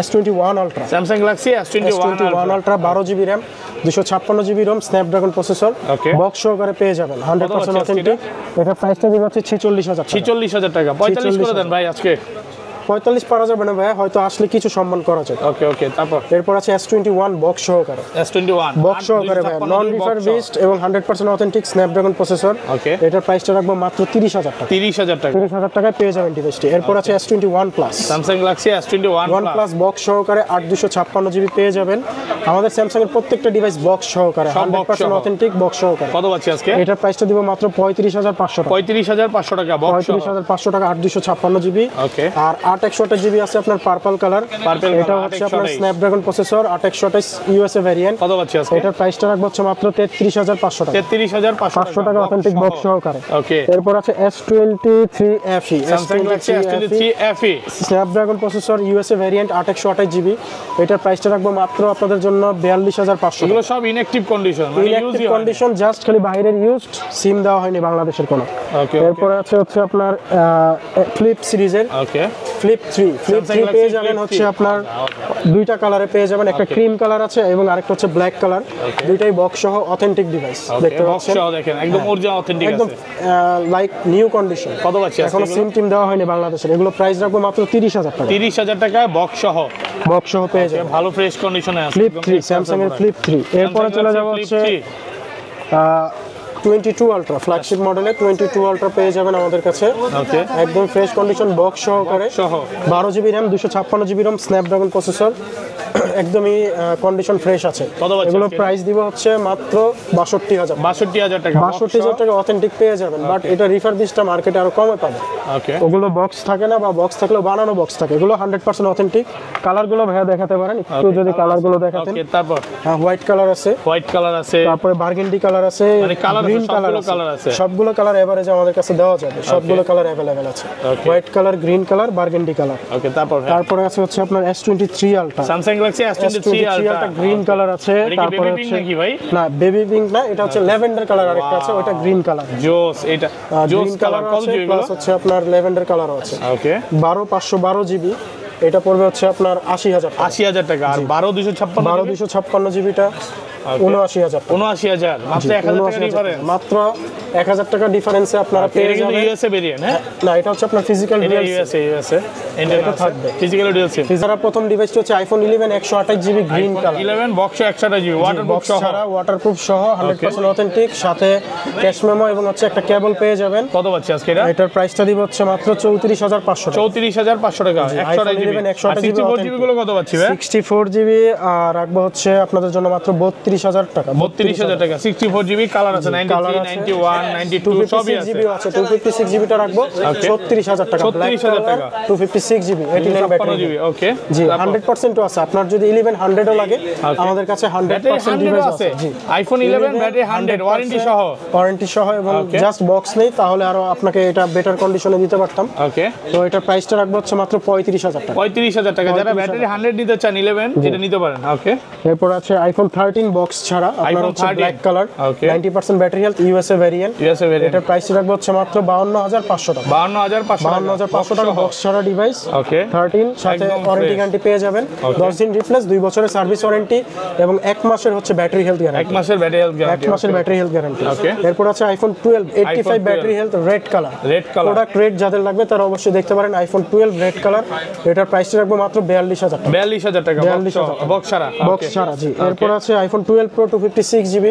S21 ultra, Samsung Galaxy S21 ultra 12 GB RAM, 256 GB ROM, Snapdragon processor, okay, box সহকারে পেয়ে যাবেন, 100% অথেন্টিক। এটা প্রাইসটা দিব হচ্ছে 46000 টাকা। 46,000 টাকা। 45 করে দেন ভাই আজকে। 45 পারা যাবে না ভাই, হয়তো আসলে কিছু সম্মান করা যায়। ওকে ওকে, তারপর এরপর আছে S21 বক্স সহকারে, S21 বক্স সহকারে ভাই, নন রিফারবিশড এবং 100% অথেন্টিক স্ন্যাপড্রাগন প্রসেসর। ওকে, এটার প্রাইসটা রাখবো মাত্র 30000 টাকা। 30,000 টাকা। 30000 টাকায় পেয়ে যাবেন ডিভাইসটি। এরপর আছে S21 plus, Samsung Galaxy S21 plus box সহকারে 8256 জিবি পেয়ে যাবেন। আমাদের স্যামসাং এর প্রত্যেকটা ডিভাইস বক্স সহকারে, সব box 100% সহ। অথেন্টিক বক্স সহকারে। কত পাচ্ছি আজকে? এটার প্রাইসটা দিব মাত্র 35500 টাকা। 35,500 টাকা বক্স। 35500 টাকা, 8256 জিবি। ওকে, আর 861 জিবি আছে আপনার পার্পল কালার। পার্পল এটা হচ্ছে আপনার স্ন্যাপড্রাগন প্রসেসর, 828 ইউএসএ ভেরিয়েন্ট। কত পাচ্ছি আজকে? এটার প্রাইসটা রাখবো হচ্ছে মাত্র 33500 টাকা। 33,500 টাকা অথেন্টিক বক্স সহকারে। ওকে, এরপর আছে S23 FE, Samsung Galaxy S23 FE, Snapdragon processor, USA variant, 828 GB. এটার প্রাইসটা রাখবো মাত্র আপনাদের জন্য 42500 এগুলো সব ইনঅ্যাকটিভ কন্ডিশন, মানে ইউজ ইনঅ্যাক্টিভ কন্ডিশন, জাস্ট খালি বাইরের ইউজড, সিম দেওয়া হয়নি বাংলাদেশের কোনো। ওকে, এরপর আছে আপনার ফ্লিপ সিরিজের ওকে, ফ্লিপ 3 পেয়ে যাবেন হচ্ছে আপনার দুইটা কালারে পেয়ে যাবেন, একটা ক্রিম কালার আছে এবং আরেকটা হচ্ছে ব্ল্যাক কালার। দুইটাই বক্স সহ অথেন্টিক ডিভাইস, দেখতে বক্স পাচ্ছেন, সহ দেখেন, একদম অরিজিনাল অথেন্টিক একদম আছে। Like new condition. কত পাচ্ছি আজকে? এখনো সিম টিম দেওয়া হয়নি বাংলাদেশের। এগুলো প্রাইস রাখবো মাত্র 30000 টাকা। 30,000 টাকা বক্স সহ, বক্স সহ পেয়ে যাবেন। ভালো ফ্রেশ কন্ডিশনে আছে। ফ্লিপ 3, স্যামসাং এর ফ্লিপ 3। এরপরে চলে যাব হচ্ছে 22 আলট্রা, ফ্ল্যাগশিপ মডেলের 22 আলট্রা পেয়ে যাবেন আমাদের কাছে। ওকে, একদম ফ্রেশ কন্ডিশন, বক্স সহকারে, সহ 12 GB RAM, 256 GB ROM, Snapdragon processor, একদমই কন্ডিশন ফ্রেশ আছে। কত পাচ্ছি এগুলো আজকে? প্রাইস দিব হচ্ছে মাত্র 62000। 62,000 টাকা। 62000 টাকা অথেন্টিক পেয়ে যাবেন, বাট এটা রিফারবিশটা মার্কেটে আরো কমে পাবেন। ওকে, ওগুলো বক্স থাকে না, বা বক্স থাকলেও বানানো বক্স থাকে। এগুলো 100% অথেন্টিক। কালারগুলো ভাইয়া দেখাতে পারেন একটু, যদি কালারগুলো দেখাতেন। ওকে, তারপর হোয়াইট কালার আছে, হোয়াইট কালার আছে, তারপরে বার্গেন্ডি কালার আছে, মানে কালার গ্রিন কালার সবগুলো কালার আছে। সবগুলো কালার এভারেজে আমাদের কাছে দেওয়া যাবে, সবগুলো কালার अवेलेबल আছে। Okay. White colour, green colour, burgundy colour. Okay, তারপর তারপরে আছে হচ্ছে আপনার S23 ultra, Samsung Galaxy S23 ultra, green colour আছে। তারপরে তারপরে বেবি পিঙ্ক হচ্ছে নাকি ভাই? না, বেবি পিঙ্ক না, এটা হচ্ছে ল্যাভেন্ডার কালার আরেকটা আছে, ওটা গ্রিন কালার। জোস, এটা জোস গ্রিন কালার। কালার কত আছে, জিবি প্লাস হচ্ছে আপনার ল্যাভেন্ডার কালারও আছে। ওকে, 512 জিবি। এটা পড়বে হচ্ছে আপনার 80000 টাকা। 80,000 টাকা। আর 12,256 12256 জিবিটা 79000 টাকা। 79,000, মাত্র 1,000 টাকা ডিফারেন্স। মাত্র 1000 টাকা ডিফারেন্সে আপনারা এটা পেয়ে কিন্তু যাবেন। ইউএসএ ভেরিয়েন্ট, হ্যাঁ? না, এটা হচ্ছে আপনার ফিজিক্যাল এটা ডিভাইস। ইউএসএ এটা থাকবে। Physical dual SIM. ফিজারা প্রথম ডিভাইসটি হচ্ছে iPhone 11 128 GB green colour. 11 box 128 GB waterproof box সহ। ছাড়া ওয়াটারপ্রুফ সহ 100% অথেন্টিক, সাথে ক্যাশ মেমো এবং হচ্ছে একটা কেবল পেয়ে যাবেন। কত পাচ্ছি আজকে এটা? এটার প্রাইসটা দিব হচ্ছে মাত্র 34500 টাকা। 34,500 টাকা। 128 জিবি। 128 জিবি 64 জিবি গুলো কত পাচ্ছি ভাই? 64 জিবি রাখবো হচ্ছে আপনাদের জন্য মাত্র 32,000 টাকা। 32,000 টাকা। 64GB কালার আছে, 93, 91, 92 সবই আছে। 256GB আছে, 256GB টা রাখবো 36,000 টাকা। 36,000 টাকা। 256GB 89 battery. ওকে জি 100% ও আছে। আপনার যদি 1100 ও লাগে আমাদের কাছে 100% ডিভাইস আছে। জি আইফোন 11 ব্যাটারি 100 ওয়ারেন্টি সহ এবং জাস্ট বক্স নেই, তাহলে আরো আপনাকে এটা বেটার কন্ডিশনে দিতে পারতাম। ওকে, তো এটার প্রাইসটা রাখবো হচ্ছে মাত্র 35,000 টাকা। 35,000 টাকা। যারা ব্যাটারি 100 নিতে চান 11 এটা নিতে পারেন। ওকে, এরপর আছে আইফোন 13 বক্স ছাড়া, আপনার হচ্ছে black colour, 90% battery health, USA variant. এটার প্রাইস রাখবো হচ্ছে মাত্র 52,500 টাকা। 52,500 টাকা বক্স ছাড়া ডিভাইস। ওকে, 13 সাথে ওয়ারেন্টি গ্যারান্টি পেয়ে যাবেন, 10 দিন রিপ্লেস, 2 বছরের সার্ভিস ওয়ারেন্টি এবং 1 মাসের হচ্ছে ব্যাটারি হেলথ গ্যারান্টি। 1 মাসের ব্যাটারি হেলথ গ্যারান্টি। 1 মাসের ব্যাটারি হেলথ গ্যারান্টি। ওকে, এরপর আছে iPhone 12 85 battery health red colour. Product red যাদের লাগবে তারা অবশ্যই দেখতে পারেন আইফোন 12 রেড কালার। এটার প্রাইসটা রাখবো মাত্র 42,000 টাকা। 42,000 টাকা বক্স ছাড়া। বক্স ছাড়া জি। এরপর আছে iPhone 12 Pro 256GB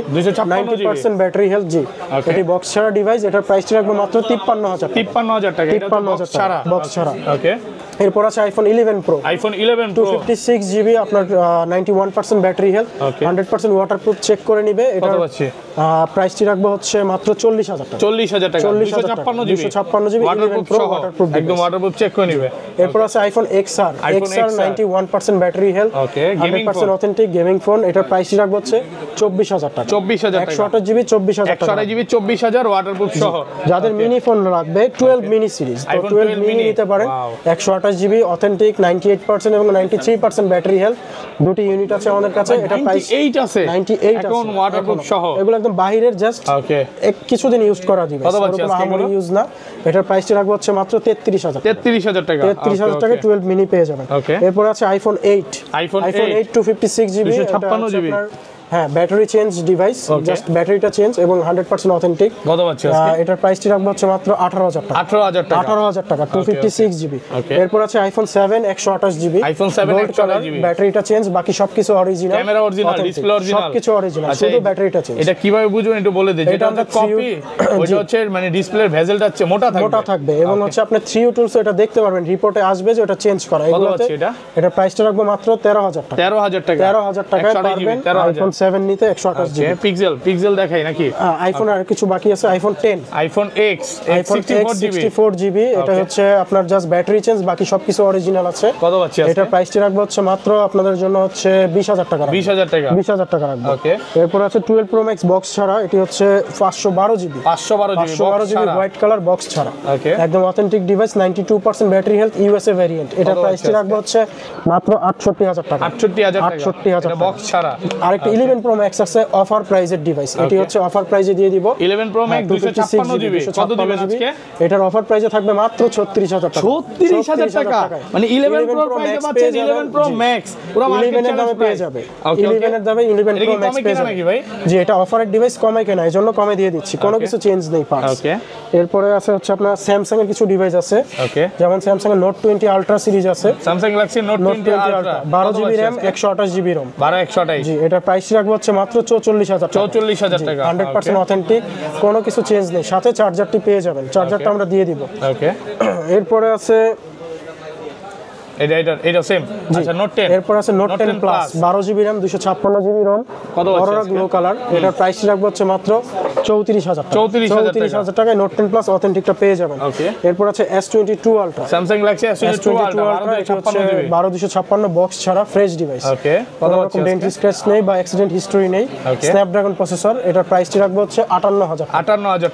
90% battery health জি। এটি বক্স ছাড়া ডিভাইস। এটার প্রাইসটা রাখবো মাত্র 53,000 টাকা। 53,000 টাকা। এটা বক্স ছাড়া। বক্স ছাড়া। ওকে, এরপর আছে iPhone 11 pro. IPhone 11 pro 256GB আপনার 91% ব্যাটারি হেলথ, 100% ওয়াটারপ্রুফ চেক করে নিবে। এটা প্রাইসটি রাখবো হচ্ছে মাত্র 40,000 টাকা। 40,000 টাকা। 256GB ওয়াটারপ্রুফ একদম ওয়াটারপ্রুফ চেক করে নিবে। এরপর আছে iPhone XR 91% battery health, 100% authentic gaming phone. এটার প্রাইসটি রাখবো হচ্ছে 24,000 টাকা। 24,000 টাকা। 128GB 24,000 টাকা। 128GB 24,000 ওয়াটারপ্রুফ সহ। যাদের মিনি ফোন লাগবে 12 মিনি সিরিজ, তো 12 মিনি নিতে পারেন। 128GB অথেন্টিক, 98% এবং 93% ব্যাটারি হেলথ, দুটি ইউনিট আছে আমাদের কাছে। এটা প্রাইস 98 আছে, 98 এখন ওয়াটারপ্রুফ সহ। এগুলো একদম বাইরের জাস্ট ওকে, কিছুদিন ইউজ করা দিবে, এরকম আহামরি ইউজ না। এটার প্রাইসটি রাখবো হচ্ছে মাত্র 33,000 টাকা। 33,000 টাকা। 33,000 টাকা 12 মিনি পেয়ে যাবেন। এরপর আছে আইফোন 8 256GB 256GB। হ্যাঁ, ব্যাটারি চেঞ্জ ডিভাইস, জাস্ট ব্যাটারিটা চেঞ্জ এবং 100% অথেন্টিক। কত পাচ্ছি আজকে? এটার প্রাইসটি রাখবো হচ্ছে মাত্র 18,000 টাকা। 18,000 টাকা। 18,000 টাকা 256GB। এরপর আছে আইফোন 7 128GB। IPhone 7 128GB। ব্যাটারিটা চেঞ্জ, বাকি সবকিছু original. Camera original, display original, সবকিছু অরিজিনাল, শুধু ব্যাটারিটা চেঞ্জ। এটা কিভাবে বুঝবেন একটু বলে দেন। এটা আমরা কপি, ওইটা হচ্ছে মানে ডিসপ্লের ভেজেলটা হচ্ছে মোটা থাকবে এবং হচ্ছে আপনি 3U টুলস এটা দেখতে পারবেন, রিপোর্টে আসবে যে ওটা চেঞ্জ করা। এগুলোতে এটা প্রাইসটা রাখবো মাত্র 13,000 টাকা। 13,000 টাকা। 13,000 টাকায় পারবেন আইফোন 7 নিতে 128GB। পিক্সেল দেখাই নাকি? আইফোন আর কিছু বাকি আছে, আইফোন 10, আইফোন X 64GB। এটা হচ্ছে আপনার জাস্ট ব্যাটারি চেঞ্জ, বাকি সবকিছু অরিজিনাল আছে। কত পাচ্ছি আজকে? এটা প্রাইসটি রাখবো হচ্ছে মাত্র আপনাদের জন্য হচ্ছে 20,000 টাকা। 20,000 টাকা। 20,000 টাকা রাখবো। ওকে, এরপর আছে 12 Pro Max বক্স ছাড়া। এটি হচ্ছে 512GB 512GB white colour box ছাড়া। ওকে, একদম authentic device, 92% battery health, USA variant. এটা প্রাইসটি রাখবো হচ্ছে মাত্র 68,000 টাকা। 68,000 টাকা বক্স ছাড়া। আরেকটা 11 Pro Max আছে অফার প্রাইজের ডিভাইস। এটি হচ্ছে অফার প্রাইজে দিয়ে দিব। 11 Pro Max 256GB। কত দিবেন আজকে? এটার অফার প্রাইজে থাকবে মাত্র 36,000 টাকা। 36,000 টাকা। মানে 11 Pro প্রাইসে পাচ্ছেন 11 Pro Max পুরো মার্কেট এর দামে পেয়ে যাবে। 11 এর দামে 11 Pro Max পেয়ে যাবে নাকি ভাই? জি, এটা অফারের ডিভাইস, কমে কেনা, এজন্য কমে দিয়ে দিচ্ছি, কোনো কিছু চেঞ্জ নেই পার্টস। ওকে, এরপরে আছে হচ্ছে আপনার স্যামসাং এর কিছু ডিভাইস আছে। ওকে, যেমন স্যামসাং এর Note 20 Ultra সিরিজ আছে। Samsung Galaxy Note 20 Ultra 12GB RAM 128GB ROM। 128। জি, এটা প্রাইস রাখবো হচ্ছে মাত্র 44,000 টাকা। 44,000 টাকা। 100% অথেন্টিক, কোনো কিছু চেঞ্জ নেই, সাথে চার্জারটি পেয়ে যাবেন, চার্জারটা আমরা দিয়ে দিব। ওকে, এরপরে আছে এটা সেম। আচ্ছা, Note 10। এরপর আছে Note 10 Plus 12GB RAM 256GB ROM। কত অরোরা গ্লো কালার। এটার প্রাইস রাখবো হচ্ছে মাত্র 34,000 টাকা। 34,000 টাকায় Note 10 Plus অথেন্টিকটা পেয়ে যাবেন। ওকে, এরপর আছে S22 Ultra। Samsung Galaxy S22 Ultra 12256 box ছাড়া ফ্রেশ ডিভাইস। ওকে, কত রকম ডেন্ট স্ক্র্যাচ নেই বা অ্যাক্সিডেন্ট হিস্টরি নেই। Snapdragon processor. এটার প্রাইসটি রাখবো হচ্ছে 58,000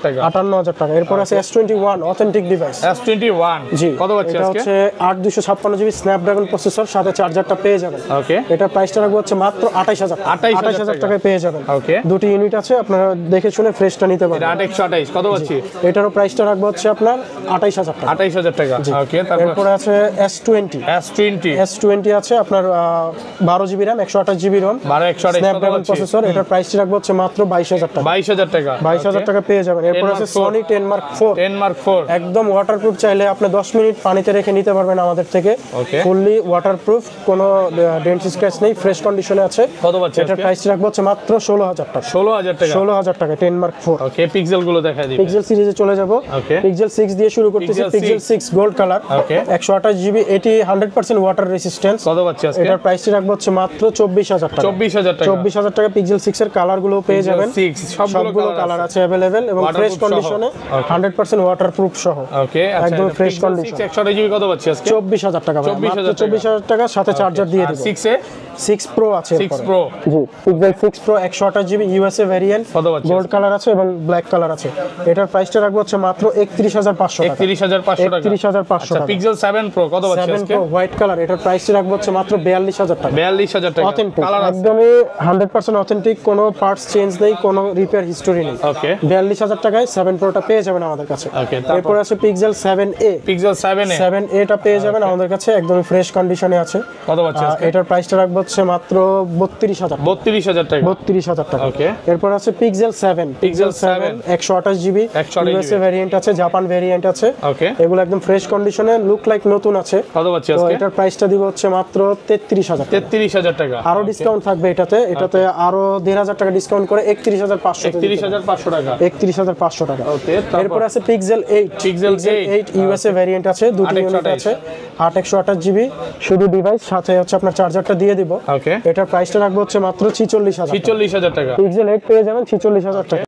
টাকা। 58,000 টাকা। এরপর আছে S21 অথেন্টিক ডিভাইস। S21 জি, কত পাচ্ছি এটা আজকে? হচ্ছে 8256GB স্ন্যাপড্রাগন প্রসেসর, সাথে চার্জারটা পেয়ে যাবেন। ওকে, এটা প্রাইসটা রাখবো হচ্ছে মাত্র 28,000 টাকায় পেয়ে যাবেন। ওকে, দুটি ইউনিট আছে, আপনারা দেখে শুনে ফ্রেশটা নিতে পারেন। এটা 128 কত পাচ্ছি? এটারও প্রাইসটা রাখবো হচ্ছে আপনার 28,000 টাকা। 28,000 টাকা। ওকে, তারপর এরপরে আছে S20 আছে আপনার 12GB RAM 128GB ROM 128 Snapdragon processor. এটার প্রাইসটি রাখবো হচ্ছে মাত্র 22,000 টাকা। 22,000 টাকা। 22,000 টাকা পেয়ে যাবেন। এরপর আছে Sony 10 Mark 4 10 Mark 4 একদম ওয়াটারপ্রুফ, চাইলে আপনি 10 মিনিট পানিতে রেখে নিতে পারবেন আমাদের থেকে। ওকে ফুললি ওয়াটারপ্রুফ, কোনো ডেন্ট স্ক্র্যাচ নেই, ফ্রেশ কন্ডিশনে আছে। কত পাচ্ছি এটার প্রাইস রাখবো হচ্ছে মাত্র 16,000 টাকা। 16,000 টাকা। 16,000 টাকা 10 মার্ক 4। ওকে পিক্সেল গুলো দেখাই দিবেন। পিক্সেল সিরিজে চলে যাব। ওকে পিক্সেল 6 দিয়ে শুরু করতেছি। পিক্সেল 6 গোল্ড কালার, ওকে 128 জিবি, এটি 100% ওয়াটার রেসিস্ট্যান্স। কত পাচ্ছি আজকে? এটার প্রাইসটি রাখবো হচ্ছে মাত্র 24,000 টাকা। 24,000 টাকা। 24,000 টাকা। পিক্সেল 6 এর কালার গুলো পেয়ে যাবেন, সবগুলো কালার আছে अवेलेबल এবং ফ্রেশ কন্ডিশনে 100% ওয়াটারপ্রুফ সহ। ওকে একদম ফ্রেশ কন্ডিশন। 128 জিবি কত পাচ্ছি আজকে? 24,000 টাকা। 24,000 টাকা সাথে চার্জার দিয়ে দিব। 6 এ 6 প্রো আছে। 6 প্রো জি Pixel 6 Pro 128 GB USA variant, কত পাচ্ছি? গোল্ড কালার আছে এবং ব্ল্যাক কালার আছে। এটার প্রাইসটা রাখবো হচ্ছে মাত্র 31,500 টাকা। 31,500 টাকা। 31,500 টাকা। পিক্সেল 7 প্রো কত পাচ্ছি 7 আজকে? প্রো হোয়াইট কালার, এটার প্রাইসটা রাখবো হচ্ছে মাত্র 42,000 টাকা। 42,000 টাকা। অথেন্টিক, কালার আছে একদমই 100% অথেন্টিক, কোনো পার্টস চেঞ্জ নেই, কোনো রিপেয়ার হিস্টোরি নেই। ওকে 42,000 টাকায় 7 প্রোটা পেয়ে যাবেন আমাদের কাছে। ওকে এরপর আছে পিক্সেল 7a। পিক্সেল 7 এ 7a টা পেয়ে যাবেন আমাদের কাছে, একদমই ফ্রেশ কন্ডিশনে আছে। কত পাচ্ছি আজকে? এটার প্রাইসটা রাখবো হচ্ছে মাত্র 32,000 টাকা। 32,000 টাকা। 32,000 টাকা। ওকে এরপর আছে pixel 7। Pixel 7 128 GB, 128 USA variant আছে, জাপান ভেরিয়েন্ট আছে। ওকে এগুলো একদম ফ্রেশ কন্ডিশনে, লুক লাইক নতুন আছে। কত পাচ্ছি তো আজকে? এটার প্রাইসটা দিব হচ্ছে মাত্র 33,000 টাকা। 33,000 টাকা। আরো ডিসকাউন্ট থাকবে এটাতে আরো 1,500 টাকা ডিসকাউন্ট করে 31,500 31,500 টাকা। 31,500 টাকা। ওকে এরপর আছে পিক্সেল 8। পিক্সেল 8 ইউএসএ ভেরিয়েন্ট আছে, দুটো ইউনিট আছে, 8 জিবি শুধু ডিভাইস, সাথে হচ্ছে আপনার চার্জারটা দিয়ে দিব। ওকে এটার প্রাইসটা রাখবো হচ্ছে মাত্র 46,000 টাকা। 46,000 টাকা। পিক্সেল 8 পেয়ে যাবেন 46,000 টাকা।